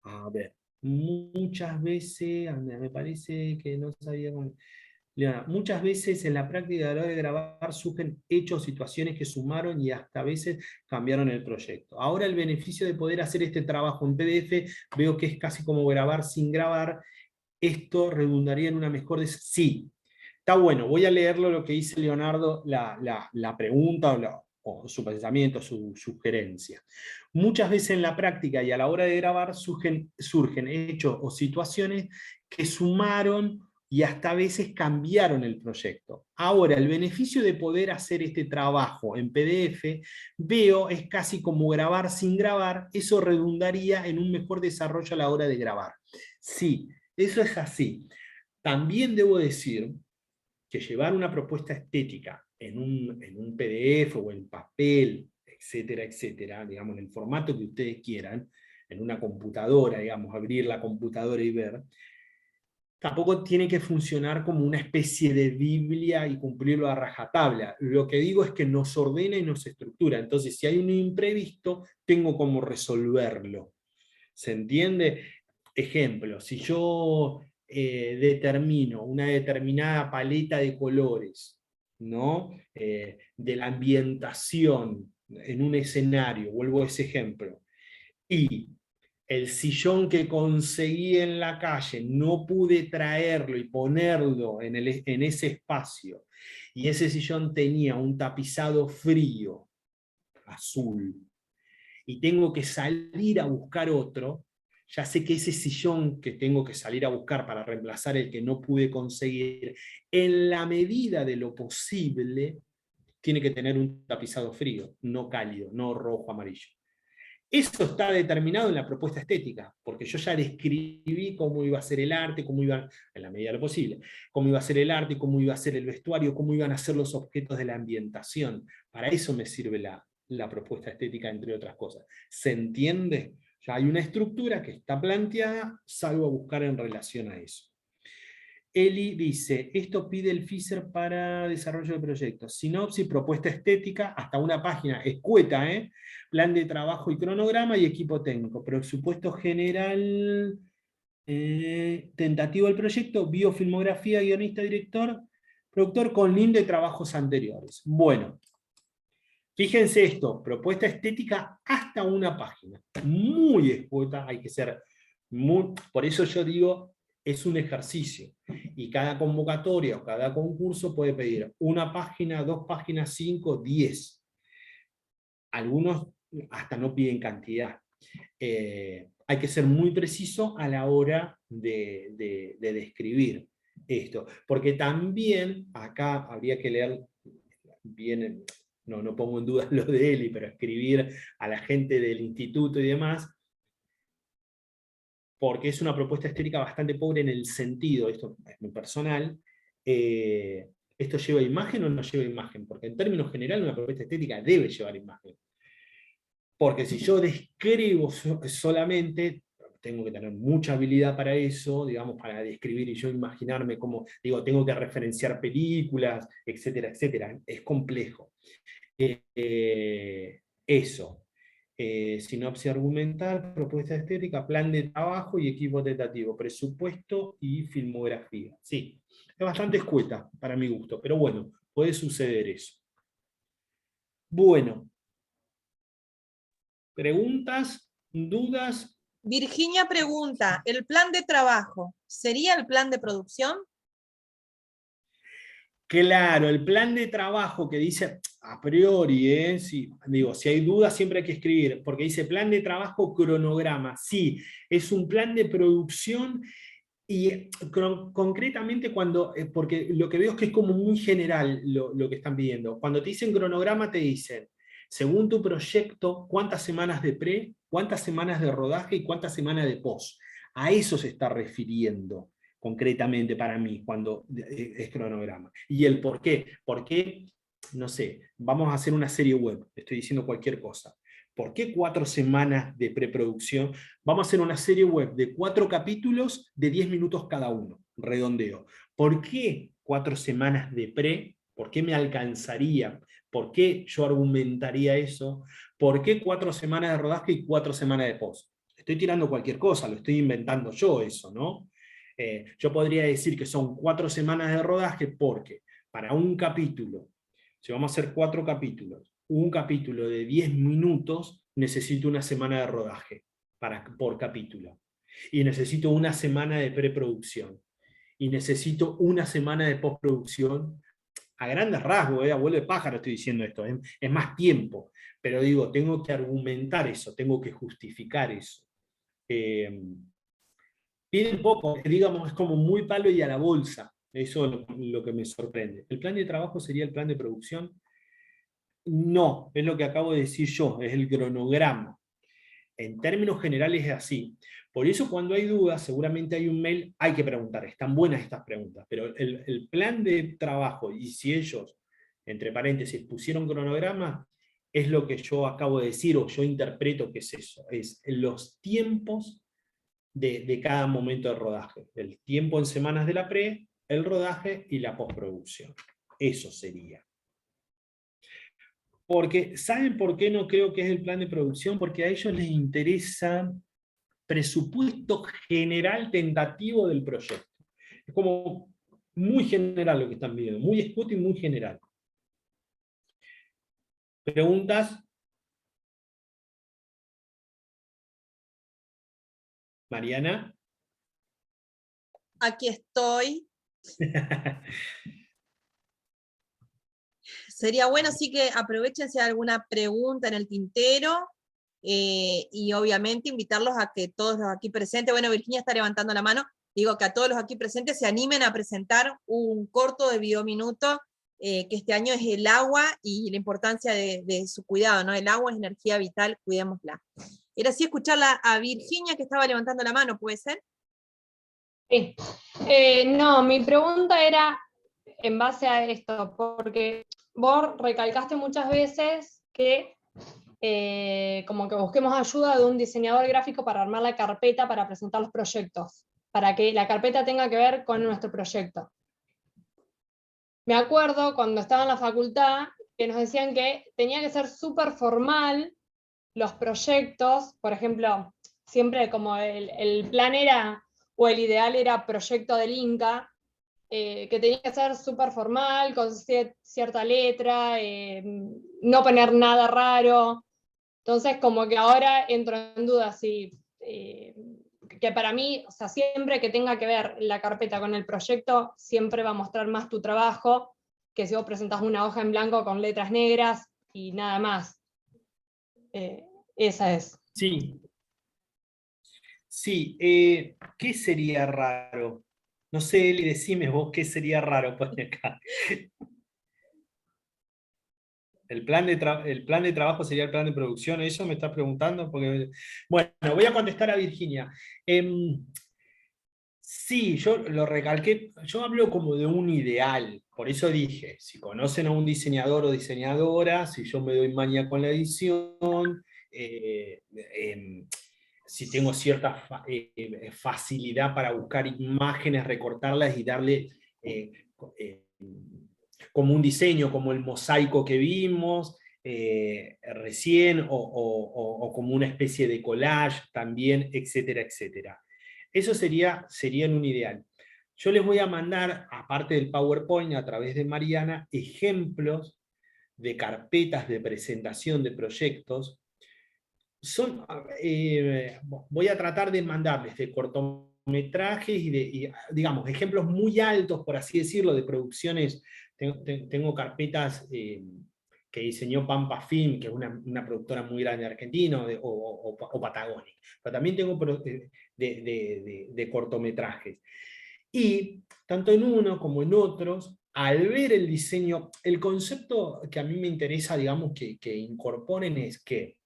A ver, muchas veces, me parece que no sabía cómo... Muchas veces en la práctica a la hora de grabar surgen hechos, situaciones que sumaron y hasta a veces cambiaron el proyecto. Ahora el beneficio de poder hacer este trabajo en PDF, veo que es casi como grabar sin grabar. Esto redundaría en una mejor... Sí, está bueno, voy a leerlo lo que dice Leonardo, la pregunta o su pensamiento, su sugerencia. Muchas veces en la práctica y a la hora de grabar surgen hechos o situaciones que sumaron y hasta a veces cambiaron el proyecto. Ahora, el beneficio de poder hacer este trabajo en PDF, veo, es casi como grabar sin grabar, eso redundaría en un mejor desarrollo a la hora de grabar. Sí, eso es así. También debo decir que llevar una propuesta estética en un PDF o en papel, etcétera, etcétera, digamos, en el formato que ustedes quieran, en una computadora, digamos, abrir la computadora y ver, tampoco tiene que funcionar como una especie de Biblia y cumplirlo a rajatabla. Lo que digo es que nos ordena y nos estructura. Entonces, si hay un imprevisto, tengo cómo resolverlo. ¿Se entiende? Ejemplo, si yo determino una determinada paleta de colores, ¿no? De la ambientación en un escenario, vuelvo a ese ejemplo, y el sillón que conseguí en la calle no pude traerlo y ponerlo en ese espacio, y ese sillón tenía un tapizado frío, azul, y tengo que salir a buscar otro, ya sé que ese sillón que tengo que salir a buscar para reemplazar el que no pude conseguir, en la medida de lo posible, tiene que tener un tapizado frío, no cálido, no rojo, amarillo. Eso está determinado en la propuesta estética, porque yo ya describí cómo iba a ser el arte, cómo iba, en la medida de lo posible, cómo iba a ser el arte, cómo iba a ser el vestuario, cómo iban a ser los objetos de la ambientación. Para eso me sirve la propuesta estética, entre otras cosas. ¿Se entiende? Ya hay una estructura que está planteada, salgo a buscar en relación a eso. Eli dice, esto pide el FISER para desarrollo de proyectos. Sinopsis, propuesta estética, hasta una página escueta, plan de trabajo y cronograma y equipo técnico. Presupuesto general, tentativo del proyecto, biofilmografía, guionista, director, productor con link de trabajos anteriores. Bueno, fíjense esto, propuesta estética hasta una página. Muy escueta, hay que ser muy... Por eso yo digo, es un ejercicio. Y cada convocatoria o cada concurso puede pedir una página, 2 páginas, 5, 10. Algunos hasta no piden cantidad. Hay que ser muy preciso a la hora de describir esto. Porque también, acá habría que leer bien, no pongo en duda lo de Eli, pero escribir a la gente del instituto y demás, porque es una propuesta estética bastante pobre en el sentido, esto es muy personal, ¿esto lleva imagen o no lleva imagen? Porque en términos generales una propuesta estética debe llevar imagen. Porque si yo describo solamente, tengo que tener mucha habilidad para eso, digamos, para describir y yo imaginarme cómo, digo, tengo que referenciar películas, etcétera, etcétera, es complejo. Eso. sinopsis argumental, propuesta estética, plan de trabajo y equipo tentativo, presupuesto y filmografía. Sí, es bastante escueta para mi gusto, pero bueno, puede suceder eso. Bueno. ¿Preguntas? ¿Dudas? Virginia pregunta, ¿el plan de trabajo sería el plan de producción? Claro, el plan de trabajo que dice a priori, si hay dudas siempre hay que escribir, porque dice plan de trabajo cronograma. Sí, es un plan de producción y concretamente cuando, porque lo que veo es que es como muy general lo que están pidiendo. Cuando te dicen cronograma te dicen, según tu proyecto, cuántas semanas de pre, cuántas semanas de rodaje y cuántas semanas de post. A eso se está refiriendo concretamente para mí cuando es cronograma. ¿Y el por qué? ¿Por qué? No sé, vamos a hacer una serie web, estoy diciendo cualquier cosa. ¿Por qué 4 semanas de preproducción? Vamos a hacer una serie web de 4 capítulos de 10 minutos cada uno, redondeo. ¿Por qué 4 semanas de pre? ¿Por qué me alcanzaría? ¿Por qué yo argumentaría eso? ¿Por qué 4 semanas de rodaje y 4 semanas de post? Estoy tirando cualquier cosa, lo estoy inventando yo eso, ¿no? Yo podría decir que son 4 semanas de rodaje porque para un capítulo, si vamos a hacer 4 capítulos, un capítulo de 10 minutos, necesito una semana de rodaje por capítulo. Y necesito una semana de preproducción. Y necesito una semana de postproducción. A grandes rasgos, abuelo de pájaro estoy diciendo esto, es más tiempo. Pero digo, tengo que argumentar eso, tengo que justificar eso. Pide un poco, digamos, es como muy palo y a la bolsa. Eso es lo que me sorprende. ¿El plan de trabajo sería el plan de producción? No, es lo que acabo de decir yo, es el cronograma. En términos generales es así. Por eso cuando hay dudas, seguramente hay un mail, hay que preguntar, están buenas estas preguntas, pero el plan de trabajo, y si ellos, entre paréntesis, pusieron cronograma, es lo que yo acabo de decir, o yo interpreto que es eso, es los tiempos de cada momento de rodaje. El tiempo en semanas de la pre, el rodaje y la postproducción. Eso sería. Porque, ¿saben por qué no creo que es el plan de producción? Porque a ellos les interesa presupuesto general tentativo del proyecto. Es como muy general lo que están viendo, muy escueto y muy general. ¿Preguntas? Mariana. Aquí estoy. Sería bueno sí que aprovechen si hay alguna pregunta en el tintero, y obviamente invitarlos a que todos los aquí presentes, bueno, Virginia está levantando la mano, digo que a todos los aquí presentes se animen a presentar un corto de videominuto, que este año es el agua y la importancia de su cuidado, ¿no? El agua es energía vital, cuidémosla. Era así escucharla a Virginia que estaba levantando la mano, ¿puede ser? Sí. No, mi pregunta era en base a esto, porque vos recalcaste muchas veces que como que busquemos ayuda de un diseñador gráfico para armar la carpeta para presentar los proyectos, para que la carpeta tenga que ver con nuestro proyecto. Me acuerdo cuando estaba en la facultad que nos decían que tenía que ser súper formal los proyectos, por ejemplo, siempre como el plan era, o el ideal era proyecto del Inca, que tenía que ser súper formal, con cierta letra, no poner nada raro. Entonces, como que ahora entro en duda si, que para mí, o sea, siempre que tenga que ver la carpeta con el proyecto, siempre va a mostrar más tu trabajo que si vos presentás una hoja en blanco con letras negras y nada más. Esa es. Sí. Sí, ¿qué sería raro? No sé, Eli, decime vos qué sería raro, pone acá. ¿El plan de trabajo sería el plan de producción? ¿Eso me estás preguntando? Porque, bueno, voy a contestar a Virginia. Sí, yo lo recalqué, yo hablo como de un ideal, por eso dije, si conocen a un diseñador o diseñadora, si yo me doy maña con la edición, si tengo cierta facilidad para buscar imágenes, recortarlas y darle como un diseño, como el mosaico que vimos, recién, o como una especie de collage también, etcétera, etcétera. Eso sería en un ideal. Yo les voy a mandar, aparte del PowerPoint, a través de Mariana, ejemplos de carpetas de presentación de proyectos. Voy a tratar de mandarles de cortometrajes y digamos, ejemplos muy altos, por así decirlo, de producciones. Tengo carpetas que diseñó Pampa Film, que es una productora muy grande argentina, o Patagonia. Pero también tengo de cortometrajes. Y tanto en uno como en otros, al ver el diseño, el concepto que a mí me interesa, digamos, que incorporen es que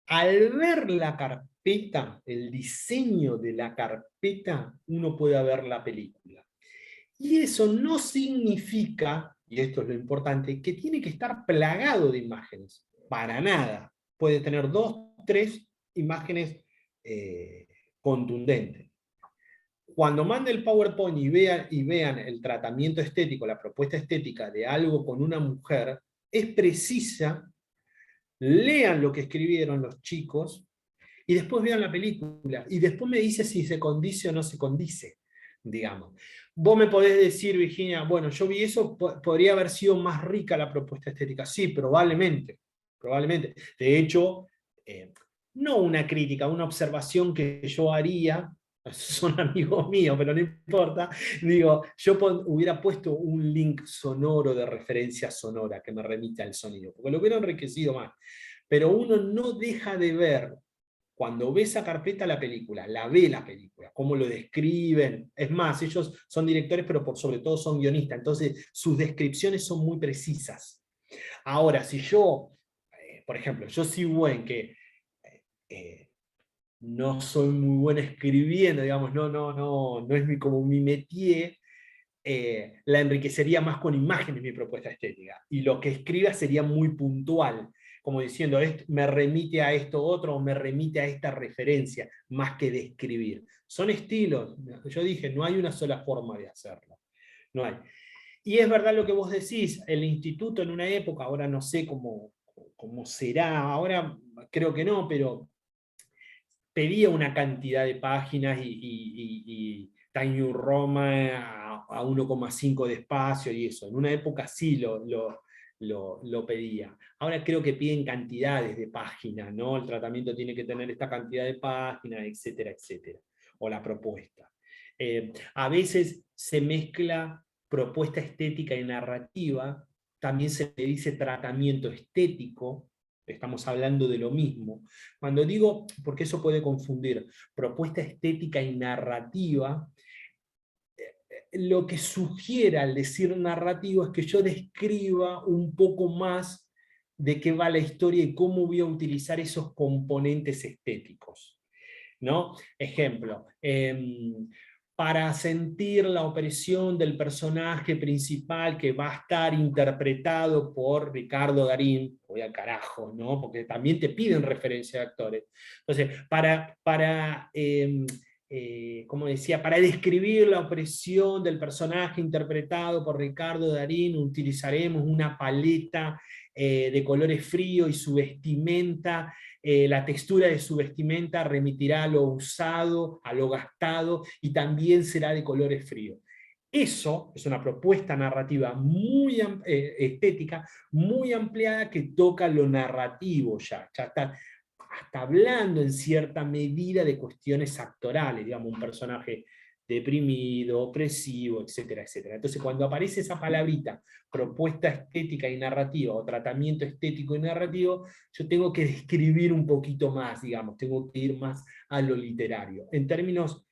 al ver la carpeta, el diseño de la carpeta, uno puede ver la película. Y eso no significa, y esto es lo importante, que tiene que estar plagado de imágenes. Para nada. Puede tener 2, 3 imágenes contundentes. Cuando mande el PowerPoint y vean el tratamiento estético, la propuesta estética de algo con una mujer, es precisa. Lean lo que escribieron los chicos y después vean la película. Y después me dice si se condice o no se condice, digamos. Vos me podés decir, Virginia, bueno, yo vi eso, podría haber sido más rica la propuesta estética. Sí, probablemente. Probablemente. De hecho, no una crítica, una observación que yo haría, son amigos míos, pero no importa, digo, yo hubiera puesto un link sonoro de referencia sonora que me remite al sonido, porque lo hubiera enriquecido más. Pero uno no deja de ver, cuando ve esa carpeta, la película, cómo lo describen. Es más, ellos son directores, pero sobre todo son guionistas, entonces sus descripciones son muy precisas. Ahora, si yo, por ejemplo, yo soy buen que no soy muy bueno escribiendo, digamos, no es como mi métier, la enriquecería más con imágenes mi propuesta estética. Y lo que escriba sería muy puntual, como diciendo, me remite a esto otro, o me remite a esta referencia, más que describir. Son estilos, yo dije, no hay una sola forma de hacerlo. No hay. Y es verdad lo que vos decís, el instituto en una época, ahora no sé cómo será, ahora creo que no, pero pedía una cantidad de páginas y Times New Roman a 1,5 de espacio y eso. En una época sí lo pedía. Ahora creo que piden cantidades de páginas, ¿no? El tratamiento tiene que tener esta cantidad de páginas, etcétera, etcétera. O la propuesta. A veces se mezcla propuesta estética y narrativa, también se le dice tratamiento estético. Estamos hablando de lo mismo. Cuando digo, porque eso puede confundir, propuesta estética y narrativa, lo que sugiere al decir narrativo es que yo describa un poco más de qué va la historia y cómo voy a utilizar esos componentes estéticos, ¿no? Ejemplo, para sentir la opresión del personaje principal que va a estar interpretado por Ricardo Darín, voy al carajo, ¿no? Porque también te piden referencia de actores. Entonces, como decía, para describir la opresión del personaje interpretado por Ricardo Darín, utilizaremos una paleta de colores fríos y su vestimenta. La textura de su vestimenta remitirá a lo usado, a lo gastado, y también será de colores fríos. Eso es una propuesta narrativa muy estética, muy ampliada, que toca lo narrativo ya está hasta hablando en cierta medida de cuestiones actorales, digamos, un personaje deprimido, opresivo, etcétera, etcétera. Entonces, cuando aparece esa palabrita, propuesta estética y narrativa, o tratamiento estético y narrativo, yo tengo que describir un poquito más, digamos, tengo que ir más a lo literario. En términos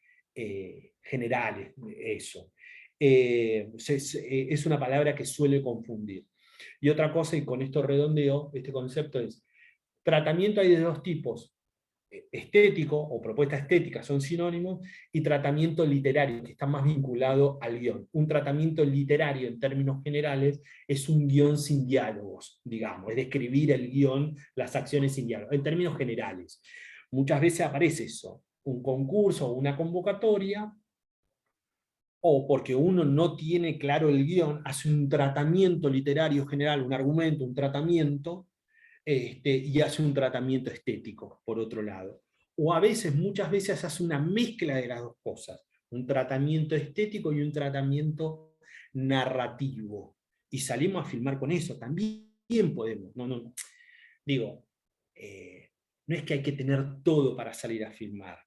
generales, eso. Es una palabra que suele confundir. Y otra cosa, y con esto redondeo este concepto, es tratamiento hay de dos tipos: estético o propuesta estética son sinónimos, y tratamiento literario, que está más vinculado al guión. Un tratamiento literario, en términos generales, es un guión sin diálogos, digamos, es describir el guión, las acciones sin diálogos, en términos generales. Muchas veces aparece eso, un concurso o una convocatoria, o porque uno no tiene claro el guión, hace un tratamiento literario general, un argumento, un tratamiento, y hace un tratamiento estético, por otro lado. O a veces, muchas veces, hace una mezcla de las dos cosas, un tratamiento estético y un tratamiento narrativo. Y salimos a filmar con eso, también podemos. Digo, no es que hay que tener todo para salir a filmar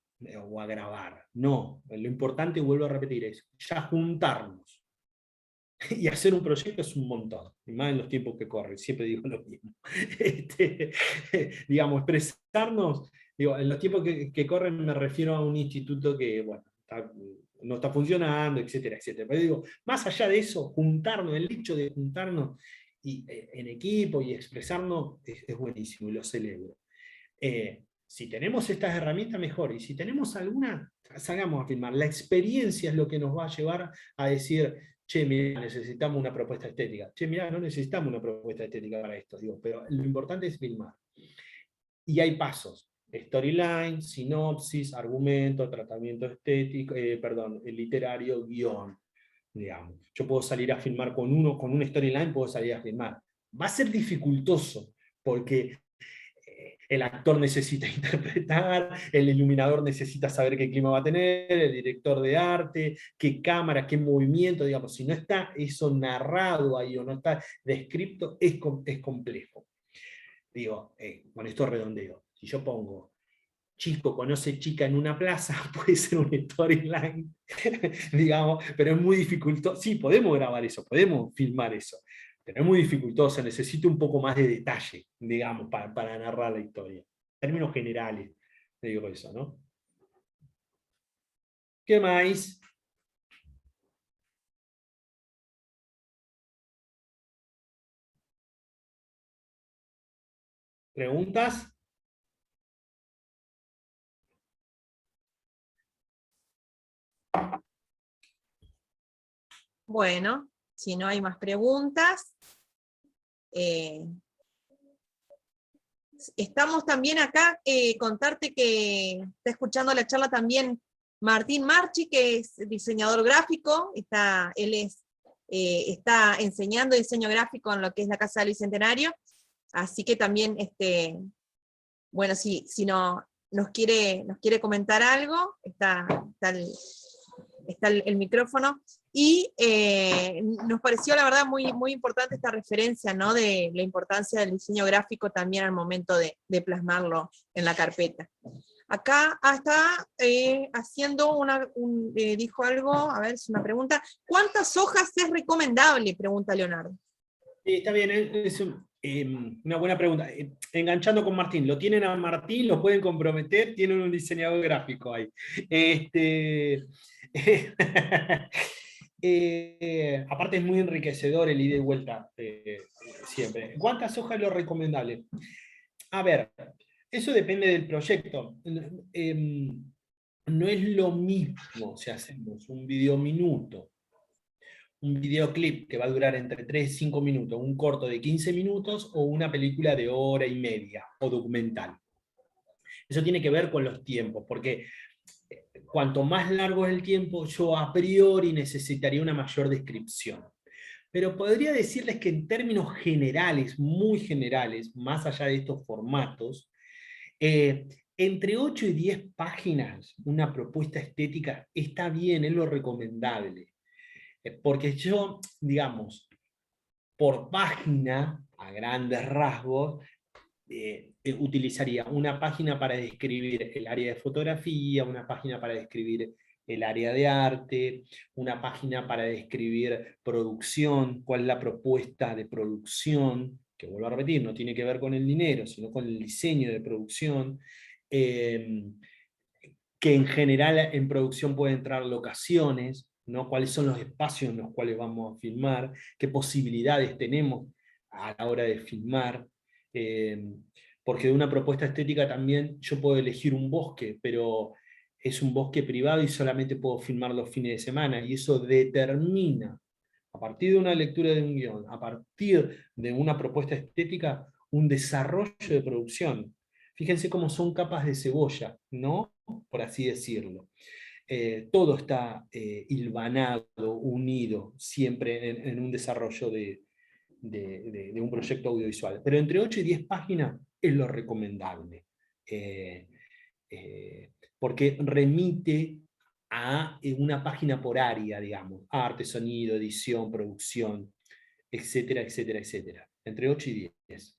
o a grabar, no. Lo importante, vuelvo a repetir, es ya juntarnos. Y hacer un proyecto es un montón, y más en los tiempos que corren, siempre digo lo mismo. Digamos, expresarnos, digo, en los tiempos que corren me refiero a un instituto que, bueno, no está funcionando, etcétera, etcétera. Pero digo, más allá de eso, juntarnos, el hecho de juntarnos en equipo y expresarnos es buenísimo, y lo celebro. Si tenemos estas herramientas, mejor. Y si tenemos alguna, salgamos a filmar. La experiencia es lo que nos va a llevar a decir, che, mira, necesitamos una propuesta estética. Che, mira, no necesitamos una propuesta estética para esto. Digo, pero lo importante es filmar. Y hay pasos. Storyline, sinopsis, argumento, tratamiento estético, literario, guión. Digamos. Yo puedo salir a filmar con un storyline, puedo salir a filmar. Va a ser dificultoso, porque el actor necesita interpretar, el iluminador necesita saber qué clima va a tener, el director de arte, qué cámara, qué movimiento, digamos, si no está eso narrado ahí o no está descrito, es complejo. Digo, con esto redondeo, si yo pongo chico conoce chica en una plaza, puede ser un storyline, digamos, pero es muy dificultoso. Sí, podemos grabar eso, podemos filmar eso, pero es muy dificultoso, necesito un poco más de detalle, digamos, para narrar la historia. En términos generales, te digo eso, ¿no? ¿Qué más? ¿Preguntas? Bueno, si no hay más preguntas, estamos también acá, contarte que está escuchando la charla también Martín Marchi, que es diseñador gráfico, él está enseñando diseño gráfico en lo que es la Casa del Bicentenario, así que también, bueno, si no nos quiere comentar algo, está el micrófono. Y nos pareció, la verdad, muy, muy importante esta referencia, ¿no? De la importancia del diseño gráfico también al momento de plasmarlo en la carpeta. Acá está haciendo dijo algo, a ver, es una pregunta. ¿Cuántas hojas es recomendable? Pregunta Leonardo. Está bien, es una buena pregunta. Enganchando con Martín, ¿lo tienen a Martín? ¿Lo pueden comprometer? Tienen un diseñador gráfico ahí. Aparte es muy enriquecedor el ida y vuelta siempre. ¿Cuántas hojas es lo recomendable? A ver, eso depende del proyecto. No es lo mismo si hacemos un videominuto, un videoclip que va a durar entre 3 y 5 minutos, un corto de 15 minutos o una película de hora y media o documental. Eso tiene que ver con los tiempos, porque cuanto más largo es el tiempo, yo a priori necesitaría una mayor descripción. Pero podría decirles que en términos generales, muy generales, más allá de estos formatos, entre 8 y 10 páginas, una propuesta estética está bien, es lo recomendable. Porque yo, digamos, por página, a grandes rasgos, utilizaría una página para describir el área de fotografía, una página para describir el área de arte, una página para describir producción, cuál es la propuesta de producción, que vuelvo a repetir, no tiene que ver con el dinero, sino con el diseño de producción, que en general en producción pueden entrar locaciones, ¿no? Cuáles son los espacios en los cuales vamos a filmar, qué posibilidades tenemos a la hora de filmar, porque de una propuesta estética también yo puedo elegir un bosque, pero es un bosque privado y solamente puedo filmar los fines de semana, y eso determina, a partir de una lectura de un guión, a partir de una propuesta estética, un desarrollo de producción. Fíjense cómo son capas de cebolla, ¿no? Por así decirlo. todo está hilvanado, unido, siempre en un desarrollo de un proyecto audiovisual. Pero entre 8 y 10 páginas es lo recomendable, porque remite a una página por área, digamos, arte, sonido, edición, producción, etcétera, etcétera, etcétera. Entre 8 y 10.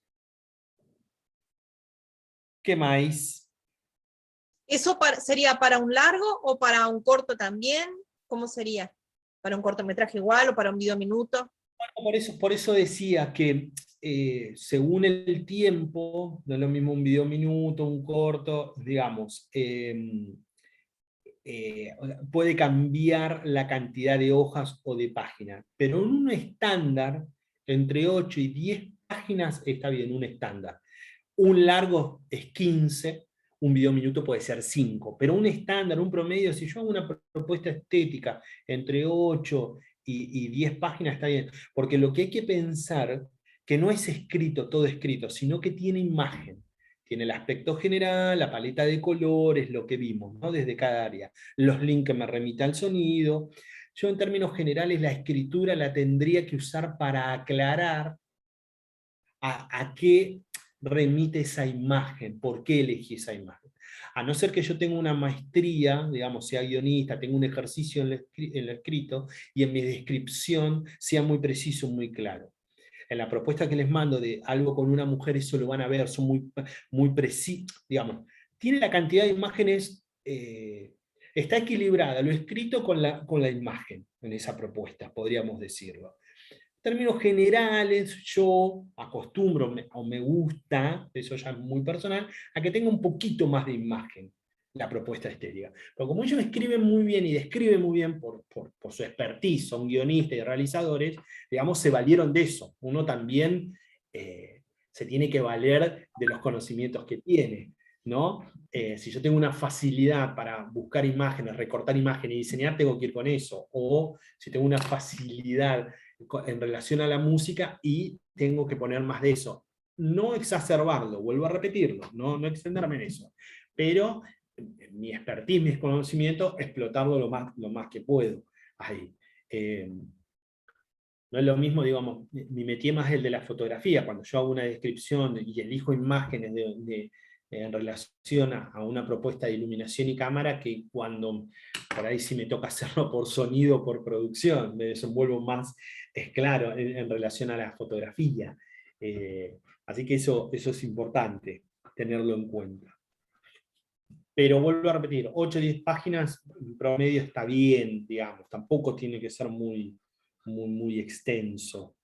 ¿Qué más? ¿Eso sería para un largo o para un corto también? ¿Cómo sería? ¿Para un cortometraje igual o para un video minuto? Por eso decía que según el tiempo, no es lo mismo un video minuto, un corto, digamos, puede cambiar la cantidad de hojas o de páginas, pero en un estándar, entre 8 y 10 páginas está bien, un estándar. Un largo es 15, un video minuto puede ser 5, pero un estándar, un promedio, si yo hago una propuesta estética entre 8 y 10 páginas está bien, porque lo que hay que pensar, que no es escrito, todo escrito, sino que tiene imagen. Tiene el aspecto general, la paleta de colores, lo que vimos, ¿no? Desde cada área. Los links que me remite al sonido. Yo en términos generales la escritura la tendría que usar para aclarar a qué remite esa imagen, por qué elegí esa imagen. A no ser que yo tenga una maestría, digamos, sea guionista, tenga un ejercicio en el escrito, y en mi descripción sea muy preciso, muy claro. En la propuesta que les mando de algo con una mujer, eso lo van a ver, son muy precisos, digamos. Tiene la cantidad de imágenes, está equilibrada, lo escrito con la imagen en esa propuesta, podríamos decirlo. En términos generales, yo acostumbro, o me gusta, eso ya es muy personal, a que tenga un poquito más de imagen la propuesta estética. Pero como ellos escriben muy bien y describen muy bien por su expertise, son guionistas y realizadores, digamos, se valieron de eso. Uno también se tiene que valer de los conocimientos que tiene, ¿no? Si yo tengo una facilidad para buscar imágenes, recortar imágenes y diseñar, tengo que ir con eso. O si tengo una facilidad en relación a la música y tengo que poner más de eso. No exacerbarlo, vuelvo a repetirlo, no extenderme en eso. Pero mi expertise, mis conocimientos, explotarlo lo más que puedo ahí. No es lo mismo, digamos, mi métier más el de la fotografía, cuando yo hago una descripción y elijo imágenes en relación a una propuesta de iluminación y cámara, que cuando por ahí sí me toca hacerlo por sonido o por producción, me desenvuelvo más, es claro, en relación a la fotografía. Así que eso es importante, tenerlo en cuenta. Pero vuelvo a repetir, 8 o 10 páginas, en promedio está bien, digamos, tampoco tiene que ser muy extenso.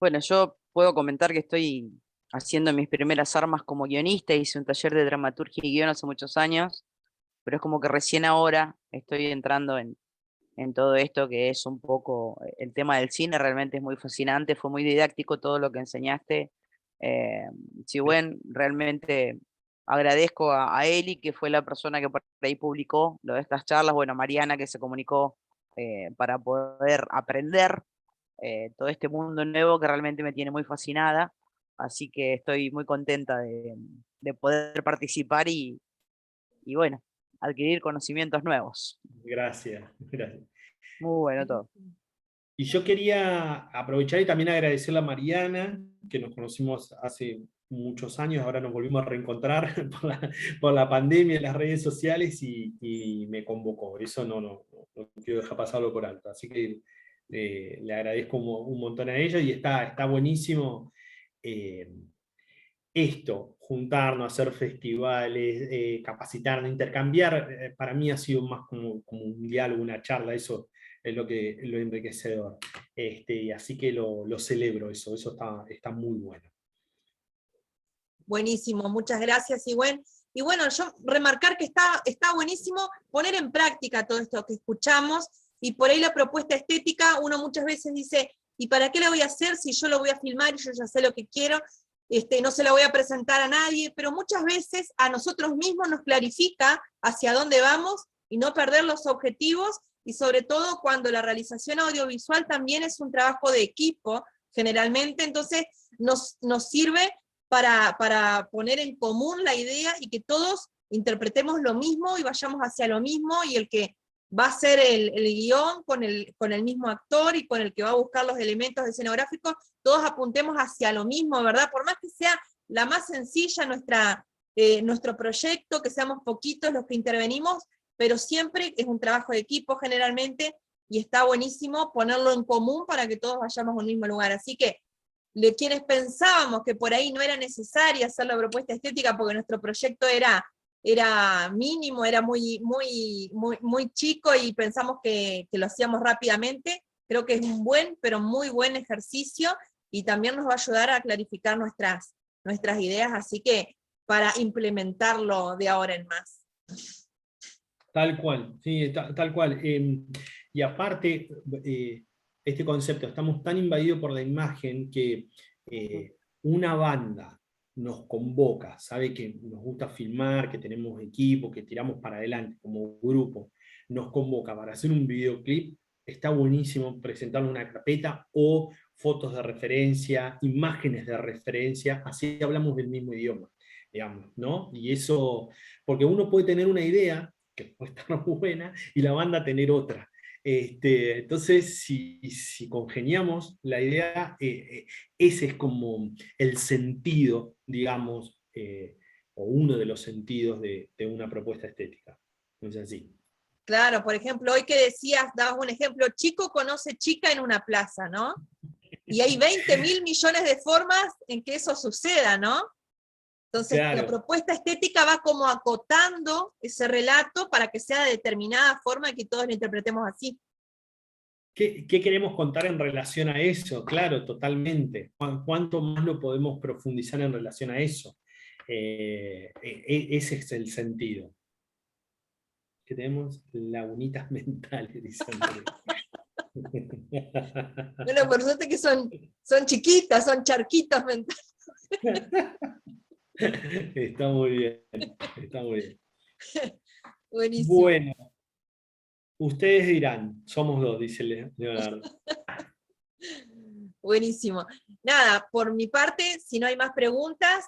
Bueno, yo puedo comentar que estoy haciendo mis primeras armas como guionista, hice un taller de dramaturgia y guión hace muchos años, pero es como que recién ahora estoy entrando en todo esto que es un poco el tema del cine. Realmente es muy fascinante, fue muy didáctico todo lo que enseñaste. Si bueno, realmente agradezco a Eli, que fue la persona que por ahí publicó lo de estas charlas, bueno, Mariana, que se comunicó para poder aprender todo este mundo nuevo que realmente me tiene muy fascinada, así que estoy muy contenta de poder participar y bueno, adquirir conocimientos nuevos. Gracias. Muy bueno todo. Y yo quería aprovechar y también agradecerle a Mariana, que nos conocimos hace muchos años, ahora nos volvimos a reencontrar por la pandemia en las redes sociales y me convocó. Eso no quiero dejar pasarlo por alto. Así que le agradezco un montón a ella, y está buenísimo esto, juntarnos, hacer festivales, capacitarnos, intercambiar. Para mí ha sido más como un diálogo, una charla, eso es lo enriquecedor. Así que lo celebro, eso está muy bueno. Buenísimo, muchas gracias, y bueno, yo remarcar que está buenísimo poner en práctica todo esto que escuchamos, y por ahí la propuesta estética, uno muchas veces dice, ¿y para qué la voy a hacer si yo lo voy a filmar y yo ya sé lo que quiero? No se la voy a presentar a nadie, pero muchas veces a nosotros mismos nos clarifica hacia dónde vamos y no perder los objetivos, y sobre todo cuando la realización audiovisual también es un trabajo de equipo, generalmente, entonces nos sirve para poner en común la idea y que todos interpretemos lo mismo y vayamos hacia lo mismo, y el que va a hacer el guión con el mismo actor y con el que va a buscar los elementos escenográficos, todos apuntemos hacia lo mismo, ¿verdad? Por más que sea la más sencilla nuestro proyecto, que seamos poquitos los que intervenimos, pero siempre es un trabajo de equipo generalmente, y está buenísimo ponerlo en común para que todos vayamos a un mismo lugar. Así que, quienes pensábamos que por ahí no era necesaria hacer la propuesta estética porque nuestro proyecto era mínimo, era muy chico y pensamos que lo hacíamos rápidamente, creo que es un buen, pero muy buen ejercicio, y también nos va a ayudar a clarificar nuestras ideas, así que para implementarlo de ahora en más. Tal cual, sí, tal cual. Y aparte, este concepto, estamos tan invadidos por la imagen que una banda nos convoca, sabe que nos gusta filmar, que tenemos equipo, que tiramos para adelante como grupo, nos convoca para hacer un videoclip, está buenísimo presentarle una carpeta o fotos de referencia, imágenes de referencia, así hablamos del mismo idioma, digamos, ¿no? Y eso, porque uno puede tener una idea que puede estar buena y la banda tener otra. Entonces, si congeniamos la idea, ese es como el sentido, digamos, o uno de los sentidos de una propuesta estética. No es así. Claro, por ejemplo, hoy que decías, dabas un ejemplo, chico conoce chica en una plaza, ¿no? Y hay 20.000 millones de formas en que eso suceda, ¿no? Entonces, claro, la propuesta estética va como acotando ese relato para que sea de determinada forma y que todos lo interpretemos así. ¿Qué queremos contar en relación a eso? Claro, totalmente. ¿Cuánto más lo podemos profundizar en relación a eso? Ese es el sentido. Que tenemos lagunitas mentales, dice Andrés. Bueno, por suerte que son chiquitas, son charquitos mentales. Está muy bien, está muy bien. Buenísimo. Bueno, ustedes dirán, somos dos, dice Leonardo. Buenísimo. Nada, por mi parte, si no hay más preguntas,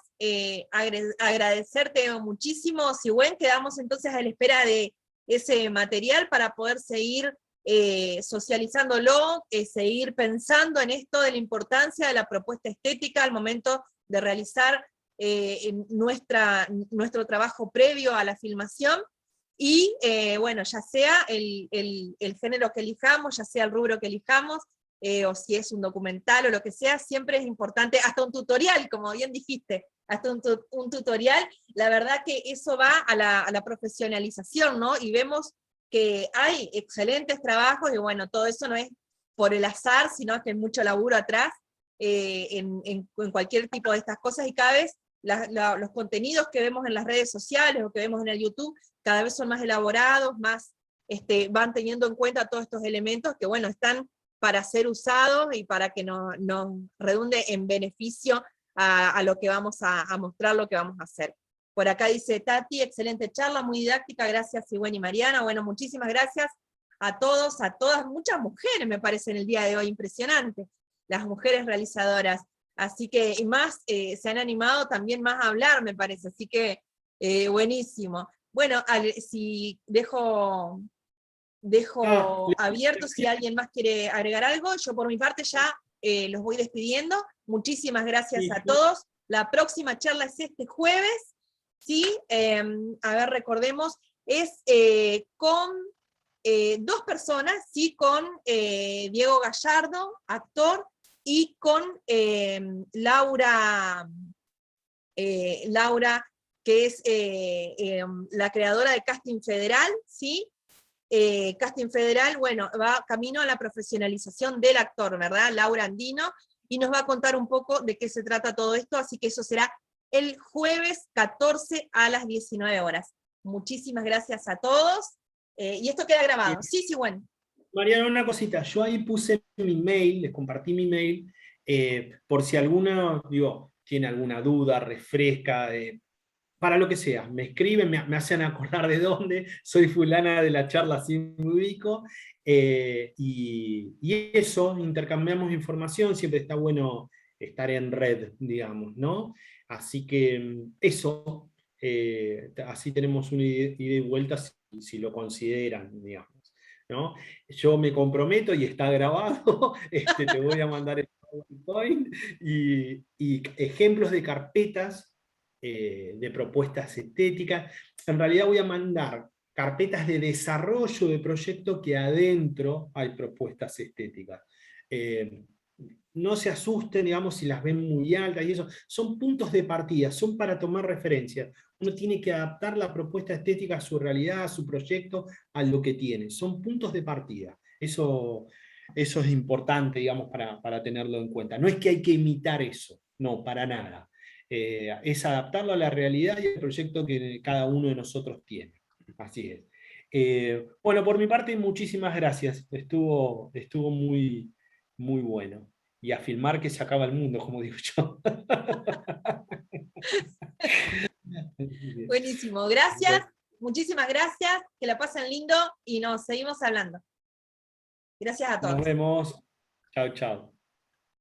agradecerte muchísimo, Sigüen. Quedamos entonces a la espera de ese material para poder seguir socializándolo, seguir pensando en esto de la importancia de la propuesta estética al momento de realizar nuestro trabajo previo a la filmación. Y bueno, ya sea el género que elijamos, ya sea el rubro que elijamos, o si es un documental o lo que sea, siempre es importante, hasta un tutorial, como bien dijiste, hasta un tutorial, la verdad que eso va a la profesionalización, ¿no? Y vemos que hay excelentes trabajos, y bueno, todo eso no es por el azar, sino que hay mucho laburo atrás, en cualquier tipo de estas cosas, y cada vez los contenidos que vemos en las redes sociales o que vemos en el YouTube, cada vez son más elaborados, más van teniendo en cuenta todos estos elementos que, bueno, están para ser usados y para que nos redunde en beneficio a lo que vamos a mostrar, lo que vamos a hacer. Por acá dice Tati, excelente charla, muy didáctica, gracias Sigüen y Mariana. Bueno, muchísimas gracias a todos, a todas, muchas mujeres me parece en el día de hoy, impresionante, las mujeres realizadoras. Así que, y más, se han animado también más a hablar, me parece, así que buenísimo. Bueno, si dejo abierto si alguien más quiere agregar algo. Yo por mi parte ya los voy despidiendo. Muchísimas gracias a todos. La próxima charla es este jueves, ¿sí? A ver, recordemos, es con dos personas, ¿sí? Con Diego Gallardo, actor, y con Laura, que es la creadora de Casting Federal, ¿sí? Casting Federal, bueno, va camino a la profesionalización del actor, ¿verdad? Laura Andino, y nos va a contar un poco de qué se trata todo esto, así que eso será el jueves 14 a las 19 horas. Muchísimas gracias a todos, y esto queda grabado. Sí, bueno. Mariana, una cosita, yo ahí puse mi mail, les compartí mi mail, por si alguno, tiene alguna duda, refresca, para lo que sea, me escriben, me hacen acordar de dónde, soy fulana de la charla, así me ubico, y eso, intercambiamos información, siempre está bueno estar en red, digamos, ¿no? Así que eso, así tenemos una ida y vuelta si lo consideran, digamos, ¿no? Yo me comprometo y está grabado, te voy a mandar el PowerPoint y ejemplos de carpetas de propuestas estéticas. En realidad voy a mandar carpetas de desarrollo de proyecto que adentro hay propuestas estéticas. No se asusten, digamos, si las ven muy altas y eso. Son puntos de partida, son para tomar referencia. Uno tiene que adaptar la propuesta estética a su realidad, a su proyecto, a lo que tiene. Son puntos de partida. Eso es importante, digamos, para tenerlo en cuenta. No es que hay que imitar eso, no, para nada. Es adaptarlo a la realidad y al proyecto que cada uno de nosotros tiene. Así es. Bueno, por mi parte, muchísimas gracias. Estuvo muy, muy bueno. Y a filmar que se acaba el mundo, como digo yo. Buenísimo, gracias, muchísimas gracias, que la pasen lindo y nos seguimos hablando. Gracias a todos. Nos vemos. Chao, chao.